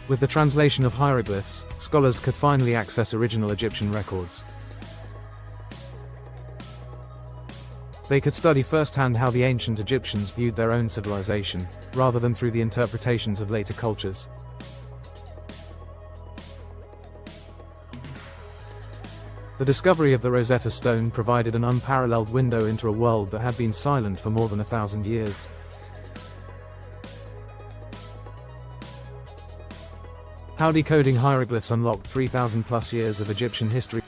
With the translation of hieroglyphs, scholars could finally access original Egyptian records. They could study firsthand how the ancient Egyptians viewed their own civilization, rather than through the interpretations of later cultures. The discovery of the Rosetta Stone provided an unparalleled window into a world that had been silent for more than 1,000 years. How decoding hieroglyphs unlocked 3,000+ years of Egyptian history.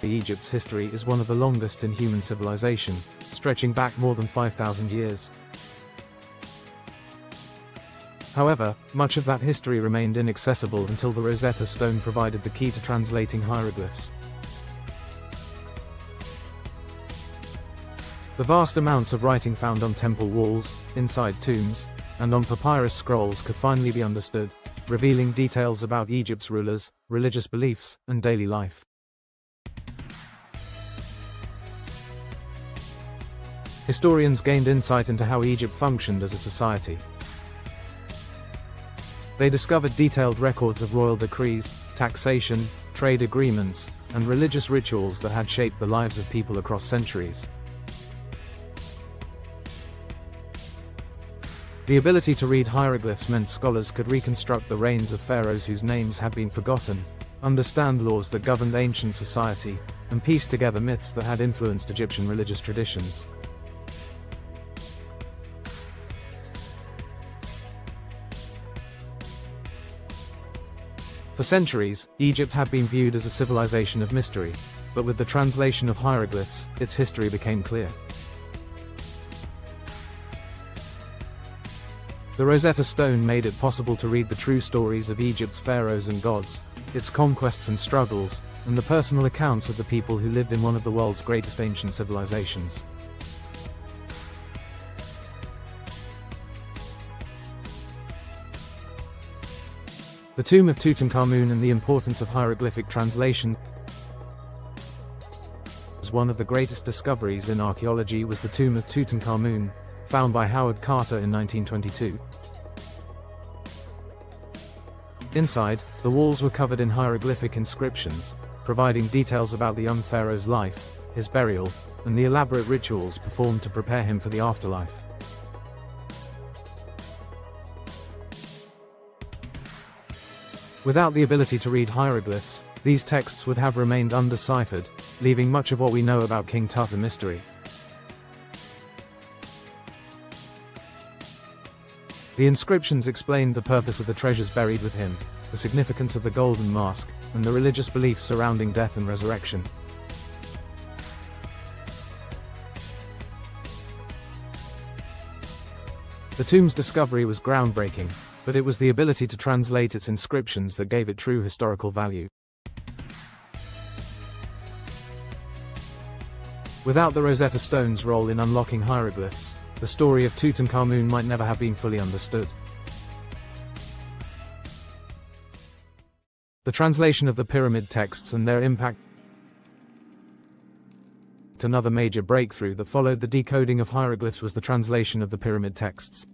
Egypt's history is one of the longest in human civilization, stretching back more than 5,000 years. However, much of that history remained inaccessible until the Rosetta Stone provided the key to translating hieroglyphs. The vast amounts of writing found on temple walls, inside tombs, and on papyrus scrolls could finally be understood, revealing details about Egypt's rulers, religious beliefs, and daily life. Historians gained insight into how Egypt functioned as a society. They discovered detailed records of royal decrees, taxation, trade agreements, and religious rituals that had shaped the lives of people across centuries. The ability to read hieroglyphs meant scholars could reconstruct the reigns of pharaohs whose names had been forgotten, understand laws that governed ancient society, and piece together myths that had influenced Egyptian religious traditions. For centuries, Egypt had been viewed as a civilization of mystery, but with the translation of hieroglyphs, its history became clear. The Rosetta Stone made it possible to read the true stories of Egypt's pharaohs and gods, its conquests and struggles, and the personal accounts of the people who lived in one of the world's greatest ancient civilizations. The tomb of Tutankhamun and the importance of hieroglyphic translation. One of the greatest discoveries in archaeology was the tomb of Tutankhamun, found by Howard Carter in 1922. Inside, the walls were covered in hieroglyphic inscriptions, providing details about the young pharaoh's life, his burial, and the elaborate rituals performed to prepare him for the afterlife. Without the ability to read hieroglyphs, these texts would have remained undeciphered, leaving much of what we know about King Tut a mystery. The inscriptions explained the purpose of the treasures buried with him, the significance of the golden mask, and the religious beliefs surrounding death and resurrection. The tomb's discovery was groundbreaking, but it was the ability to translate its inscriptions that gave it true historical value. Without the Rosetta Stone's role in unlocking hieroglyphs, the story of Tutankhamun might never have been fully understood. The translation of the pyramid texts and their impact. Another major breakthrough that followed the decoding of hieroglyphs was the translation of the pyramid texts.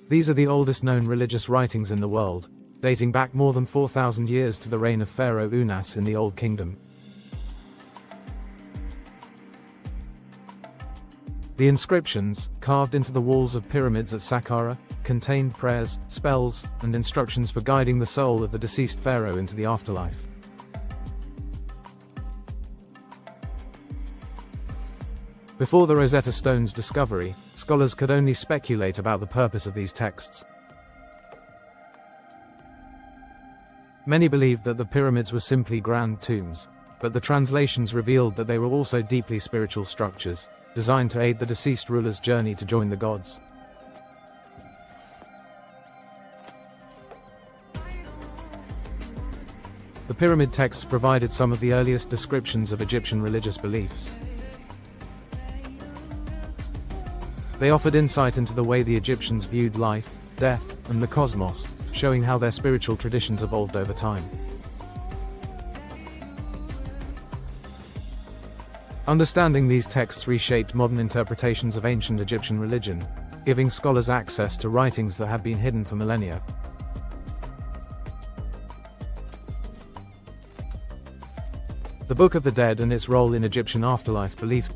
These are the oldest known religious writings in the world, dating back more than 4,000 years to the reign of Pharaoh Unas in the Old Kingdom. The inscriptions, carved into the walls of pyramids at Saqqara, contained prayers, spells, and instructions for guiding the soul of the deceased pharaoh into the afterlife. Before the Rosetta Stone's discovery, scholars could only speculate about the purpose of these texts. Many believed that the pyramids were simply grand tombs, but the translations revealed that they were also deeply spiritual structures, designed to aid the deceased ruler's journey to join the gods. The pyramid texts provided some of the earliest descriptions of Egyptian religious beliefs. They offered insight into the way the Egyptians viewed life, death, and the cosmos, showing how their spiritual traditions evolved over time. Understanding these texts reshaped modern interpretations of ancient Egyptian religion, giving scholars access to writings that had been hidden for millennia. The Book of the Dead and its role in Egyptian afterlife belief.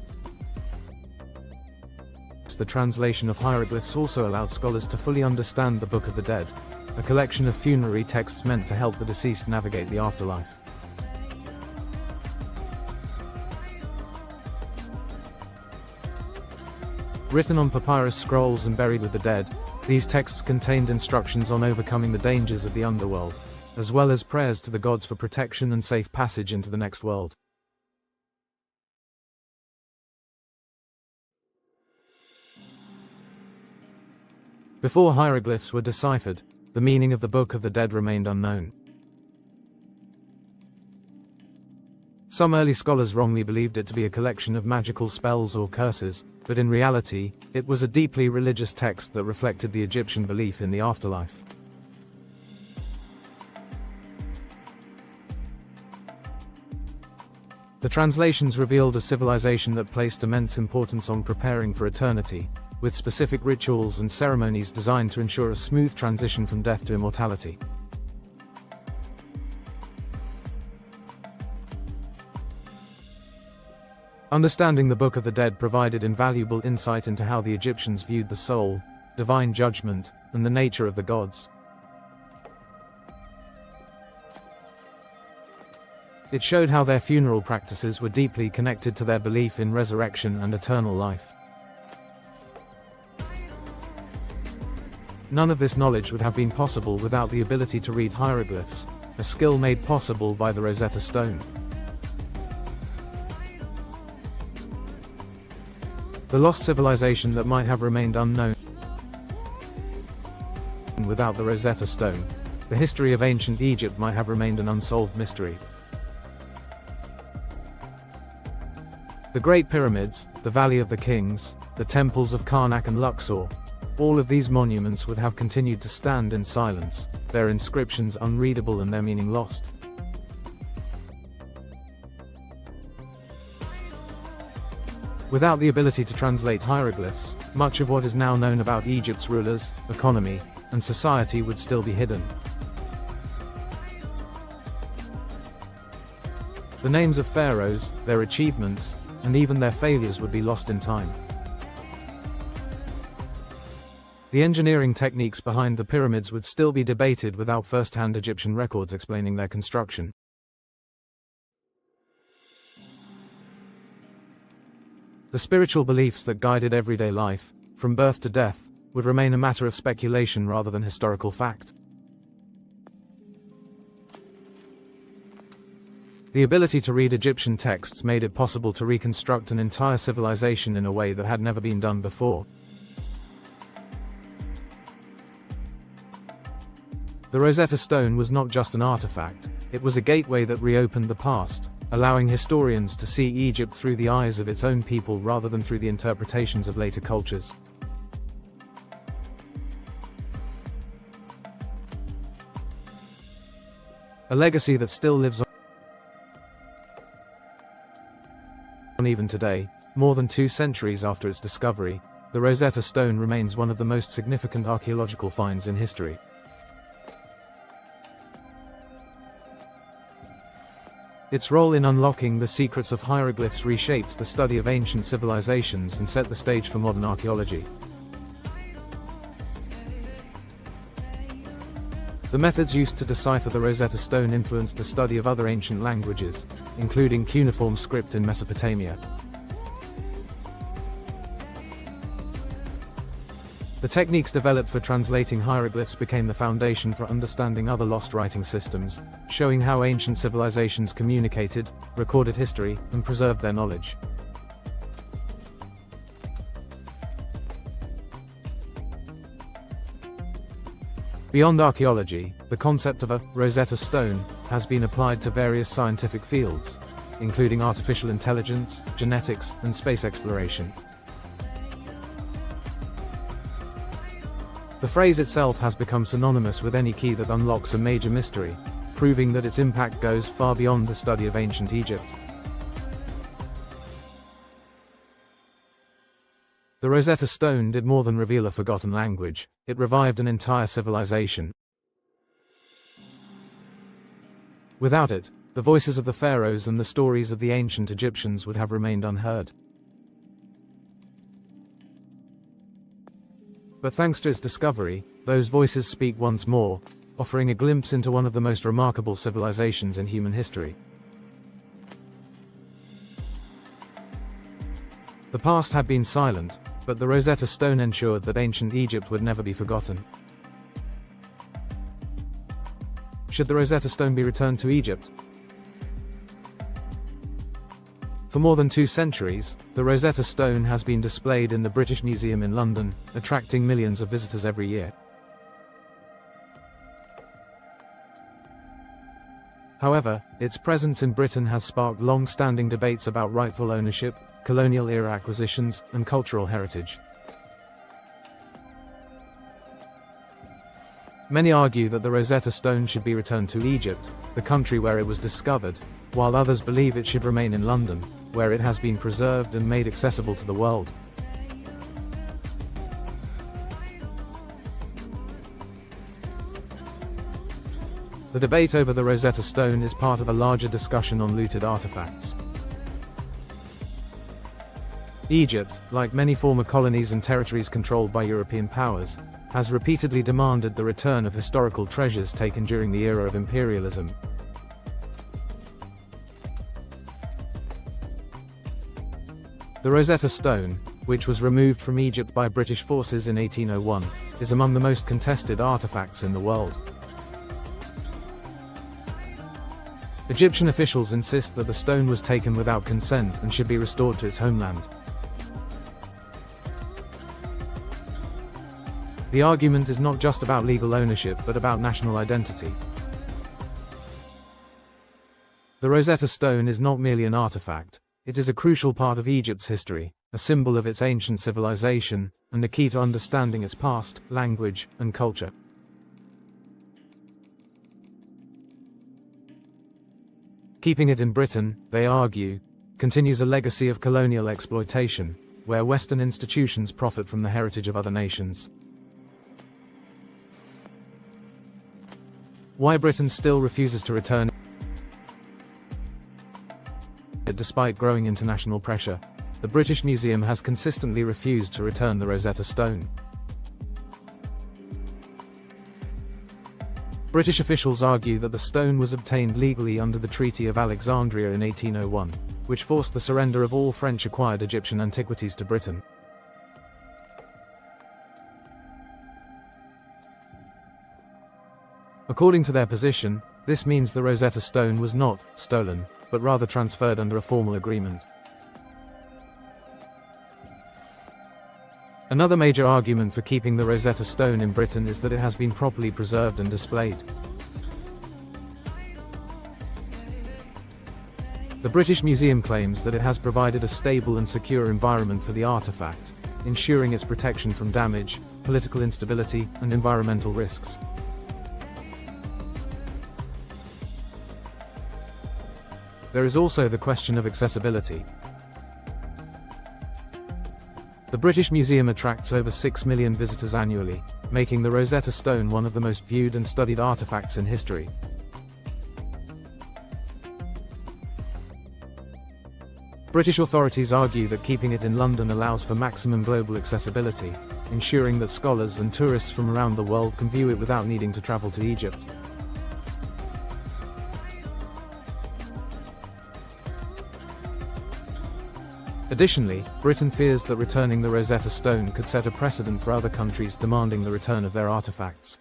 The translation of hieroglyphs also allowed scholars to fully understand the Book of the Dead, a collection of funerary texts meant to help the deceased navigate the afterlife. Written on papyrus scrolls and buried with the dead, these texts contained instructions on overcoming the dangers of the underworld, as well as prayers to the gods for protection and safe passage into the next world. Before hieroglyphs were deciphered, the meaning of the Book of the Dead remained unknown. Some early scholars wrongly believed it to be a collection of magical spells or curses, but in reality, it was a deeply religious text that reflected the Egyptian belief in the afterlife. The translations revealed a civilization that placed immense importance on preparing for eternity, with specific rituals and ceremonies designed to ensure a smooth transition from death to immortality. Understanding the Book of the Dead provided invaluable insight into how the Egyptians viewed the soul, divine judgment, and the nature of the gods. It showed how their funeral practices were deeply connected to their belief in resurrection and eternal life. None of this knowledge would have been possible without the ability to read hieroglyphs, a skill made possible by the Rosetta Stone. The lost civilization that might have remained unknown without the Rosetta Stone, the history of ancient Egypt might have remained an unsolved mystery. The Great Pyramids, the Valley of the Kings, the temples of Karnak and Luxor, all of these monuments would have continued to stand in silence, their inscriptions unreadable and their meaning lost. Without the ability to translate hieroglyphs, much of what is now known about Egypt's rulers, economy, and society would still be hidden. The names of pharaohs, their achievements, and even their failures would be lost in time. The engineering techniques behind the pyramids would still be debated without first-hand Egyptian records explaining their construction. The spiritual beliefs that guided everyday life, from birth to death, would remain a matter of speculation rather than historical fact. The ability to read Egyptian texts made it possible to reconstruct an entire civilization in a way that had never been done before. The Rosetta Stone was not just an artifact, it was a gateway that reopened the past, allowing historians to see Egypt through the eyes of its own people rather than through the interpretations of later cultures. A legacy that still lives on even today, more than 2 centuries after its discovery, the Rosetta Stone remains one of the most significant archaeological finds in history. Its role in unlocking the secrets of hieroglyphs reshaped the study of ancient civilizations and set the stage for modern archaeology. The methods used to decipher the Rosetta Stone influenced the study of other ancient languages, including cuneiform script in Mesopotamia. The techniques developed for translating hieroglyphs became the foundation for understanding other lost writing systems, showing how ancient civilizations communicated, recorded history, and preserved their knowledge. Beyond archaeology, the concept of a Rosetta Stone has been applied to various scientific fields, including artificial intelligence, genetics, and space exploration. The phrase itself has become synonymous with any key that unlocks a major mystery, proving that its impact goes far beyond the study of ancient Egypt. The Rosetta Stone did more than reveal a forgotten language, it revived an entire civilization. Without it, the voices of the pharaohs and the stories of the ancient Egyptians would have remained unheard. But thanks to its discovery, those voices speak once more, offering a glimpse into one of the most remarkable civilizations in human history. The past had been silent, but the Rosetta Stone ensured that ancient Egypt would never be forgotten. Should the Rosetta Stone be returned to Egypt? For more than 2 centuries, the Rosetta Stone has been displayed in the British Museum in London, attracting millions of visitors every year. However, its presence in Britain has sparked long-standing debates about rightful ownership, colonial-era acquisitions, and cultural heritage. Many argue that the Rosetta Stone should be returned to Egypt, the country where it was discovered, while others believe it should remain in London, where it has been preserved and made accessible to the world. The debate over the Rosetta Stone is part of a larger discussion on looted artifacts. Egypt, like many former colonies and territories controlled by European powers, has repeatedly demanded the return of historical treasures taken during the era of imperialism. The Rosetta Stone, which was removed from Egypt by British forces in 1801, is among the most contested artifacts in the world. Egyptian officials insist that the stone was taken without consent and should be restored to its homeland. The argument is not just about legal ownership but about national identity. The Rosetta Stone is not merely an artifact, it is a crucial part of Egypt's history, a symbol of its ancient civilization, and a key to understanding its past, language, and culture. Keeping it in Britain, they argue, continues a legacy of colonial exploitation, where Western institutions profit from the heritage of other nations. Why Britain still refuses to return it despite growing international pressure, the British Museum has consistently refused to return the Rosetta Stone. British officials argue that the stone was obtained legally under the Treaty of Alexandria in 1801, which forced the surrender of all French-acquired Egyptian antiquities to Britain. According to their position, this means the Rosetta Stone was not stolen, but rather transferred under a formal agreement. Another major argument for keeping the Rosetta Stone in Britain is that it has been properly preserved and displayed. The British Museum claims that it has provided a stable and secure environment for the artifact, ensuring its protection from damage, political instability, and environmental risks. There is also the question of accessibility. The British Museum attracts over 6 million visitors annually, making the Rosetta Stone one of the most viewed and studied artifacts in history. British authorities argue that keeping it in London allows for maximum global accessibility, ensuring that scholars and tourists from around the world can view it without needing to travel to Egypt. Additionally, Britain fears that returning the Rosetta Stone could set a precedent for other countries demanding the return of their artifacts.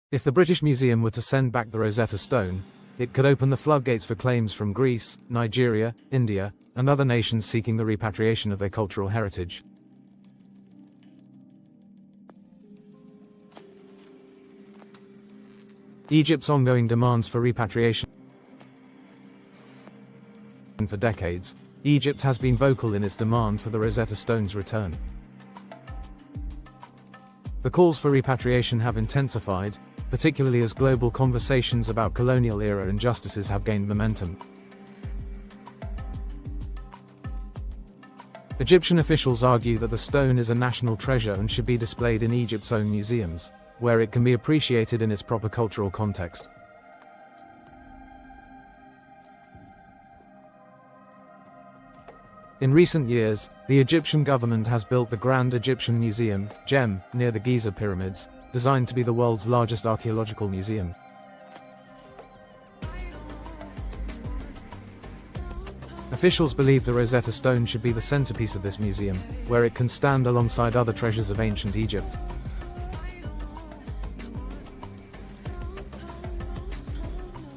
If the British Museum were to send back the Rosetta Stone, it could open the floodgates for claims from Greece, Nigeria, India, and other nations seeking the repatriation of their cultural heritage. Egypt's ongoing demands for repatriation. For decades, Egypt has been vocal in its demand for the Rosetta Stone's return. The calls for repatriation have intensified, particularly as global conversations about colonial-era injustices have gained momentum. Egyptian officials argue that the stone is a national treasure and should be displayed in Egypt's own museums, where it can be appreciated in its proper cultural context. In recent years, the Egyptian government has built the Grand Egyptian Museum, GEM, near the Giza pyramids, designed to be the world's largest archaeological museum. Officials believe the Rosetta Stone should be the centerpiece of this museum, where it can stand alongside other treasures of ancient Egypt.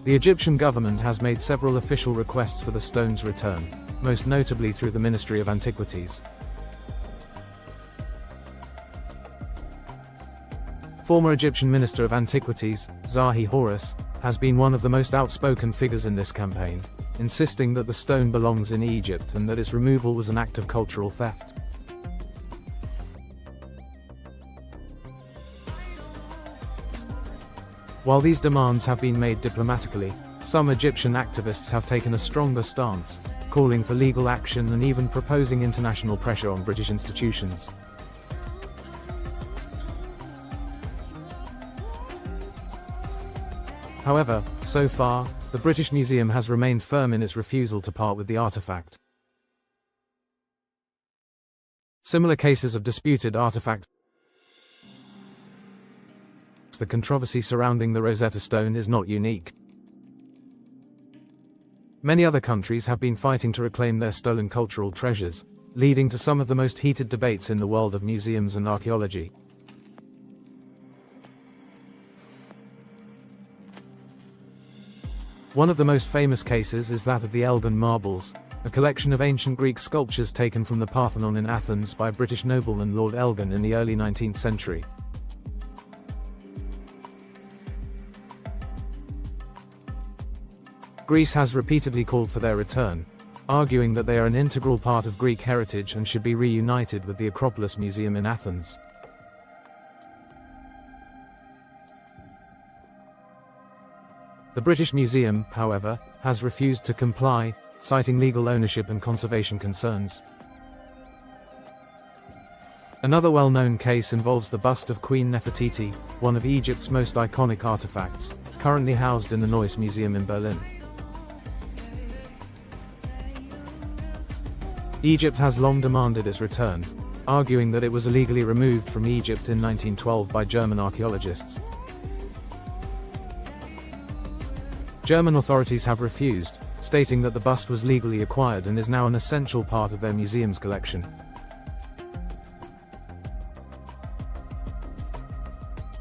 The Egyptian government has made several official requests for the stone's return, most notably through the Ministry of Antiquities. Former Egyptian Minister of Antiquities, Zahi Hawass, has been one of the most outspoken figures in this campaign, insisting that the stone belongs in Egypt and that its removal was an act of cultural theft. While these demands have been made diplomatically, some Egyptian activists have taken a stronger stance, calling for legal action and even proposing international pressure on British institutions. However, so far, the British Museum has remained firm in its refusal to part with the artifact. Similar cases of disputed artifacts. The controversy surrounding the Rosetta Stone is not unique. Many other countries have been fighting to reclaim their stolen cultural treasures, leading to some of the most heated debates in the world of museums and archaeology. One of the most famous cases is that of the Elgin Marbles, a collection of ancient Greek sculptures taken from the Parthenon in Athens by British nobleman Lord Elgin in the early 19th century. Greece has repeatedly called for their return, arguing that they are an integral part of Greek heritage and should be reunited with the Acropolis Museum in Athens. The British Museum, however, has refused to comply, citing legal ownership and conservation concerns. Another well-known case involves the bust of Queen Nefertiti, one of Egypt's most iconic artifacts, currently housed in the Neues Museum in Berlin. Egypt has long demanded its return, arguing that it was illegally removed from Egypt in 1912 by German archaeologists. German authorities have refused, stating that the bust was legally acquired and is now an essential part of their museum's collection.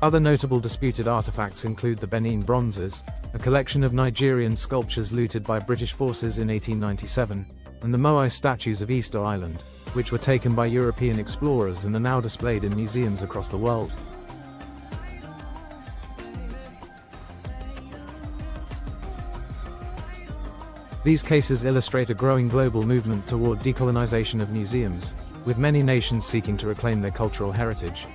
Other notable disputed artifacts include the Benin bronzes, a collection of Nigerian sculptures looted by British forces in 1897, and the Moai statues of Easter Island, which were taken by European explorers and are now displayed in museums across the world. These cases illustrate a growing global movement toward decolonization of museums, with many nations seeking to reclaim their cultural heritage.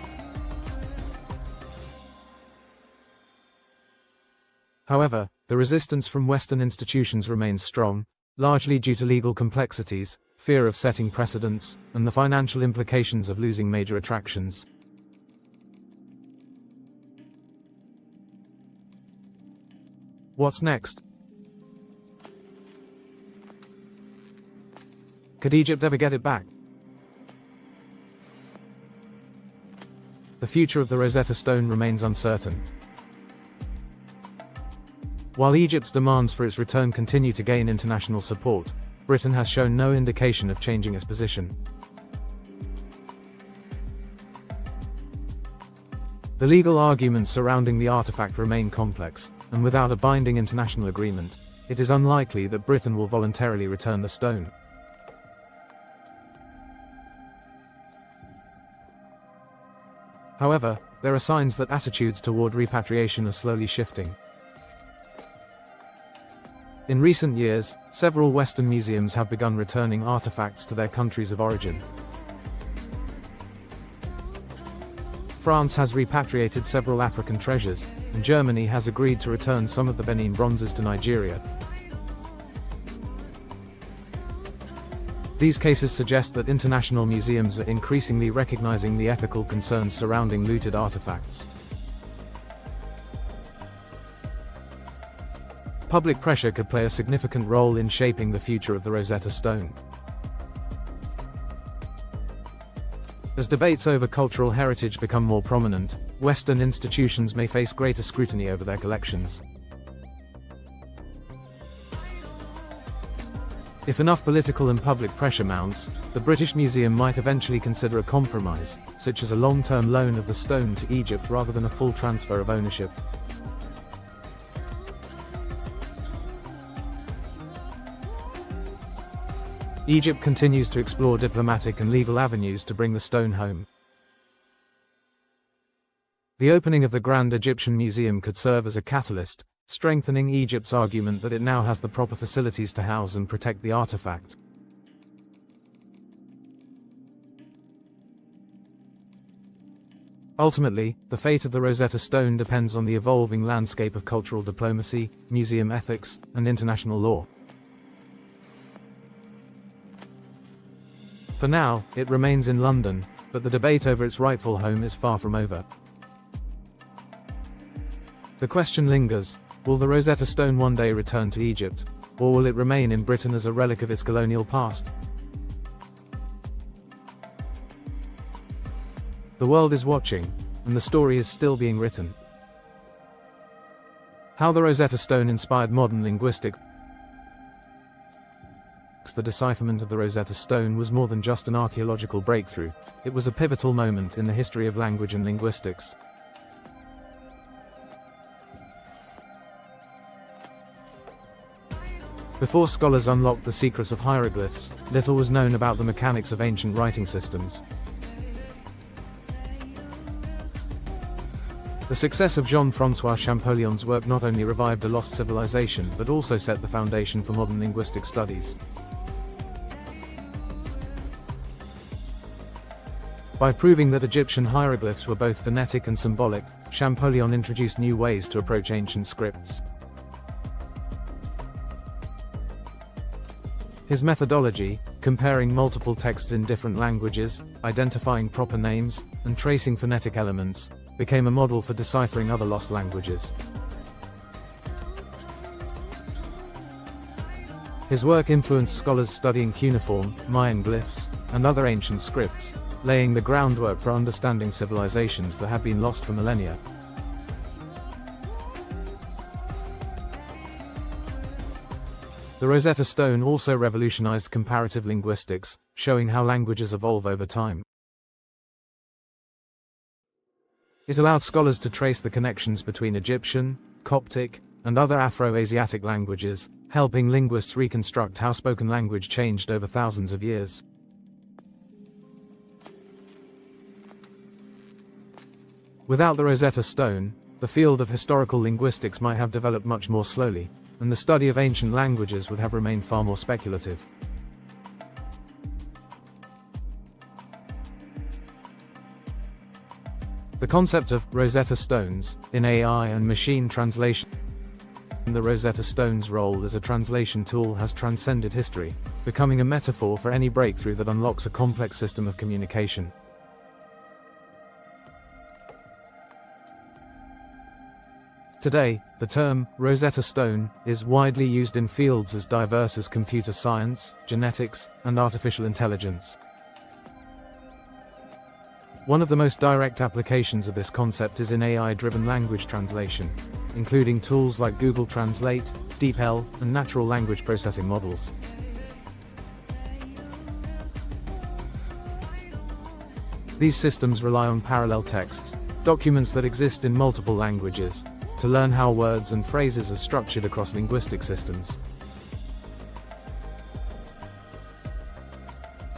However, the resistance from Western institutions remains strong, largely due to legal complexities, fear of setting precedents, and the financial implications of losing major attractions. What's next? Could Egypt ever get it back? The future of the Rosetta Stone remains uncertain. While Egypt's demands for its return continue to gain international support, Britain has shown no indication of changing its position. The legal arguments surrounding the artifact remain complex, and without a binding international agreement, it is unlikely that Britain will voluntarily return the stone. However, there are signs that attitudes toward repatriation are slowly shifting. In recent years, several Western museums have begun returning artifacts to their countries of origin. France has repatriated several African treasures, and Germany has agreed to return some of the Benin bronzes to Nigeria. These cases suggest that international museums are increasingly recognizing the ethical concerns surrounding looted artifacts. Public pressure could play a significant role in shaping the future of the Rosetta Stone. As debates over cultural heritage become more prominent, Western institutions may face greater scrutiny over their collections. If enough political and public pressure mounts, the British Museum might eventually consider a compromise, such as a long-term loan of the stone to Egypt rather than a full transfer of ownership. Egypt continues to explore diplomatic and legal avenues to bring the stone home. The opening of the Grand Egyptian Museum could serve as a catalyst, strengthening Egypt's argument that it now has the proper facilities to house and protect the artifact. Ultimately, the fate of the Rosetta Stone depends on the evolving landscape of cultural diplomacy, museum ethics, and international law. For now, it remains in London, but the debate over its rightful home is far from over. The question lingers: will the Rosetta Stone one day return to Egypt, or will it remain in Britain as a relic of its colonial past? The world is watching, and the story is still being written. How the Rosetta Stone inspired modern linguistics. The decipherment of the Rosetta Stone was more than just an archaeological breakthrough, it was a pivotal moment in the history of language and linguistics. Before scholars unlocked the secrets of hieroglyphs, little was known about the mechanics of ancient writing systems. The success of Jean-François Champollion's work not only revived a lost civilization but also set the foundation for modern linguistic studies. By proving that Egyptian hieroglyphs were both phonetic and symbolic, Champollion introduced new ways to approach ancient scripts. His methodology, comparing multiple texts in different languages, identifying proper names, and tracing phonetic elements, became a model for deciphering other lost languages. His work influenced scholars studying cuneiform, Mayan glyphs, and other ancient scripts, laying the groundwork for understanding civilizations that had been lost for millennia. The Rosetta Stone also revolutionized comparative linguistics, showing how languages evolve over time. It allowed scholars to trace the connections between Egyptian, Coptic, and other Afro-Asiatic languages, helping linguists reconstruct how spoken language changed over thousands of years. Without the Rosetta Stone, the field of historical linguistics might have developed much more slowly, and the study of ancient languages would have remained far more speculative. The concept of Rosetta Stones in AI and machine translation. The Rosetta Stone's role as a translation tool has transcended history, becoming a metaphor for any breakthrough that unlocks a complex system of communication. Today, the term Rosetta Stone is widely used in fields as diverse as computer science, genetics, and artificial intelligence. One of the most direct applications of this concept is in AI-driven language translation, including tools like Google Translate, DeepL, and natural language processing models. These systems rely on parallel texts, documents that exist in multiple languages, to learn how words and phrases are structured across linguistic systems.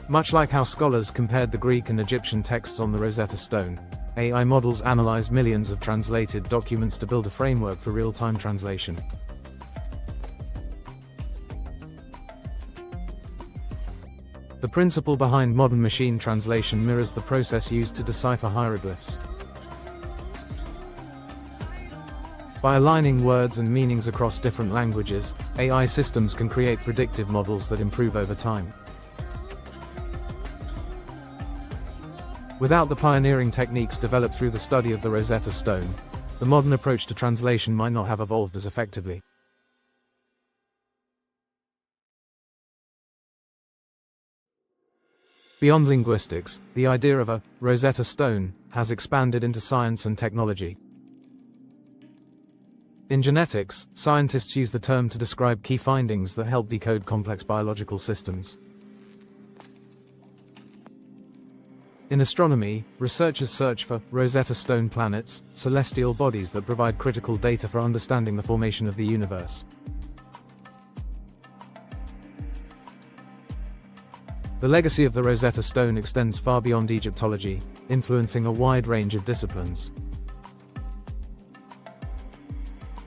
Much like how scholars compared the Greek and Egyptian texts on the Rosetta Stone, AI models analyze millions of translated documents to build a framework for real-time translation. The principle behind modern machine translation mirrors the process used to decipher hieroglyphs. By aligning words and meanings across different languages, AI systems can create predictive models that improve over time. Without the pioneering techniques developed through the study of the Rosetta Stone, the modern approach to translation might not have evolved as effectively. Beyond linguistics, the idea of a Rosetta Stone has expanded into science and technology. In genetics, scientists use the term to describe key findings that help decode complex biological systems. In astronomy, researchers search for Rosetta Stone planets, celestial bodies that provide critical data for understanding the formation of the universe. The legacy of the Rosetta Stone extends far beyond Egyptology, influencing a wide range of disciplines.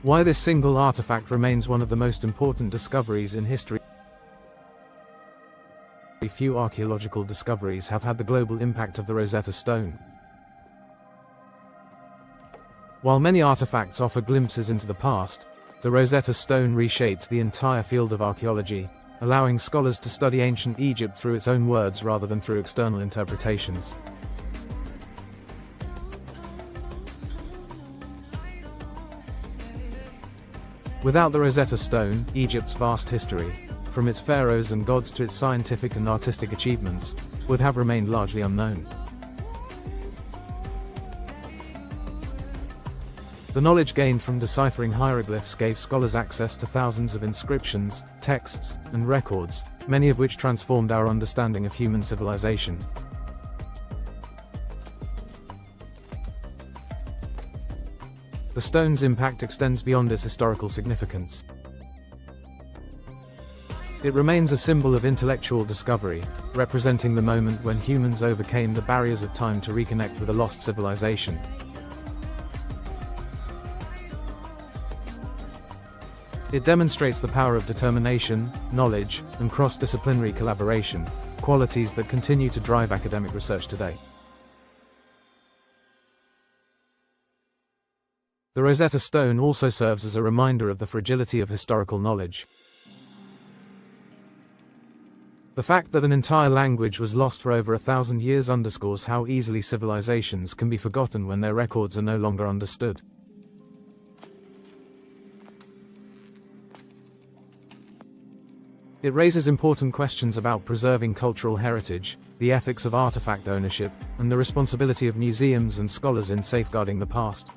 Why this single artifact remains one of the most important discoveries in history. Few archaeological discoveries have had the global impact of the Rosetta Stone. While many artifacts offer glimpses into the past, the Rosetta Stone reshaped the entire field of archaeology, allowing scholars to study ancient Egypt through its own words rather than through external interpretations. Without the Rosetta Stone, Egypt's vast history, from its pharaohs and gods to its scientific and artistic achievements, would have remained largely unknown. The knowledge gained from deciphering hieroglyphs gave scholars access to thousands of inscriptions, texts, and records, many of which transformed our understanding of human civilization. The stone's impact extends beyond its historical significance. It remains a symbol of intellectual discovery, representing the moment when humans overcame the barriers of time to reconnect with a lost civilization. It demonstrates the power of determination, knowledge, and cross-disciplinary collaboration, qualities that continue to drive academic research today. The Rosetta Stone also serves as a reminder of the fragility of historical knowledge. The fact that an entire language was lost for over 1,000 years underscores how easily civilizations can be forgotten when their records are no longer understood. It raises important questions about preserving cultural heritage, the ethics of artifact ownership, and the responsibility of museums and scholars in safeguarding the past.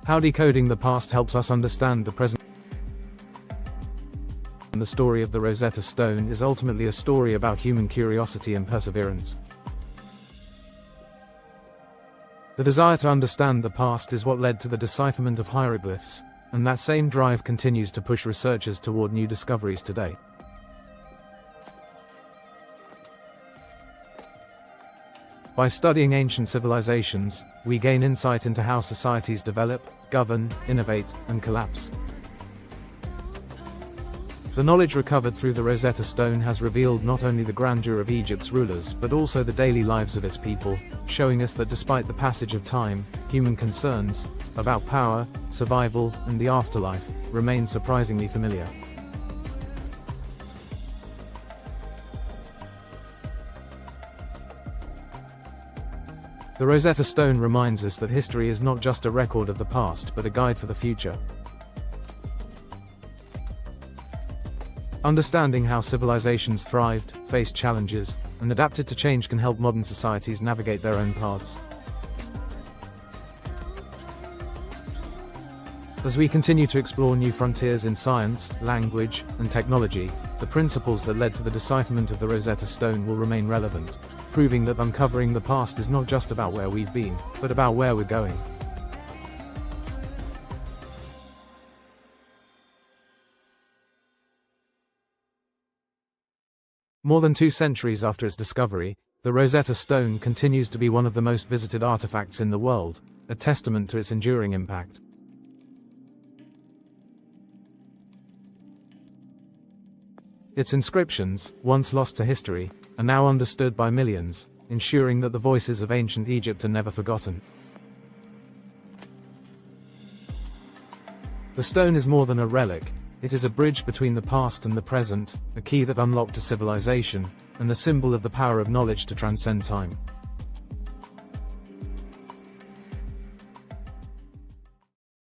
How decoding the past helps us understand the present. The story of the Rosetta Stone is ultimately a story about human curiosity and perseverance. The desire to understand the past is what led to the decipherment of hieroglyphs, and that same drive continues to push researchers toward new discoveries today. By studying ancient civilizations, we gain insight into how societies develop, govern, innovate, and collapse. The knowledge recovered through the Rosetta Stone has revealed not only the grandeur of Egypt's rulers but also the daily lives of its people, showing us that despite the passage of time, human concerns about power, survival, and the afterlife remain surprisingly familiar. The Rosetta Stone reminds us that history is not just a record of the past but a guide for the future. Understanding how civilizations thrived, faced challenges, and adapted to change can help modern societies navigate their own paths. As we continue to explore new frontiers in science, language, and technology, the principles that led to the decipherment of the Rosetta Stone will remain relevant, proving that uncovering the past is not just about where we've been, but about where we're going. More than 2 centuries after its discovery, the Rosetta Stone continues to be one of the most visited artifacts in the world, a testament to its enduring impact. Its inscriptions, once lost to history, are now understood by millions, ensuring that the voices of ancient Egypt are never forgotten. The stone is more than a relic. It is a bridge between the past and the present, a key that unlocked a civilization, and a symbol of the power of knowledge to transcend time.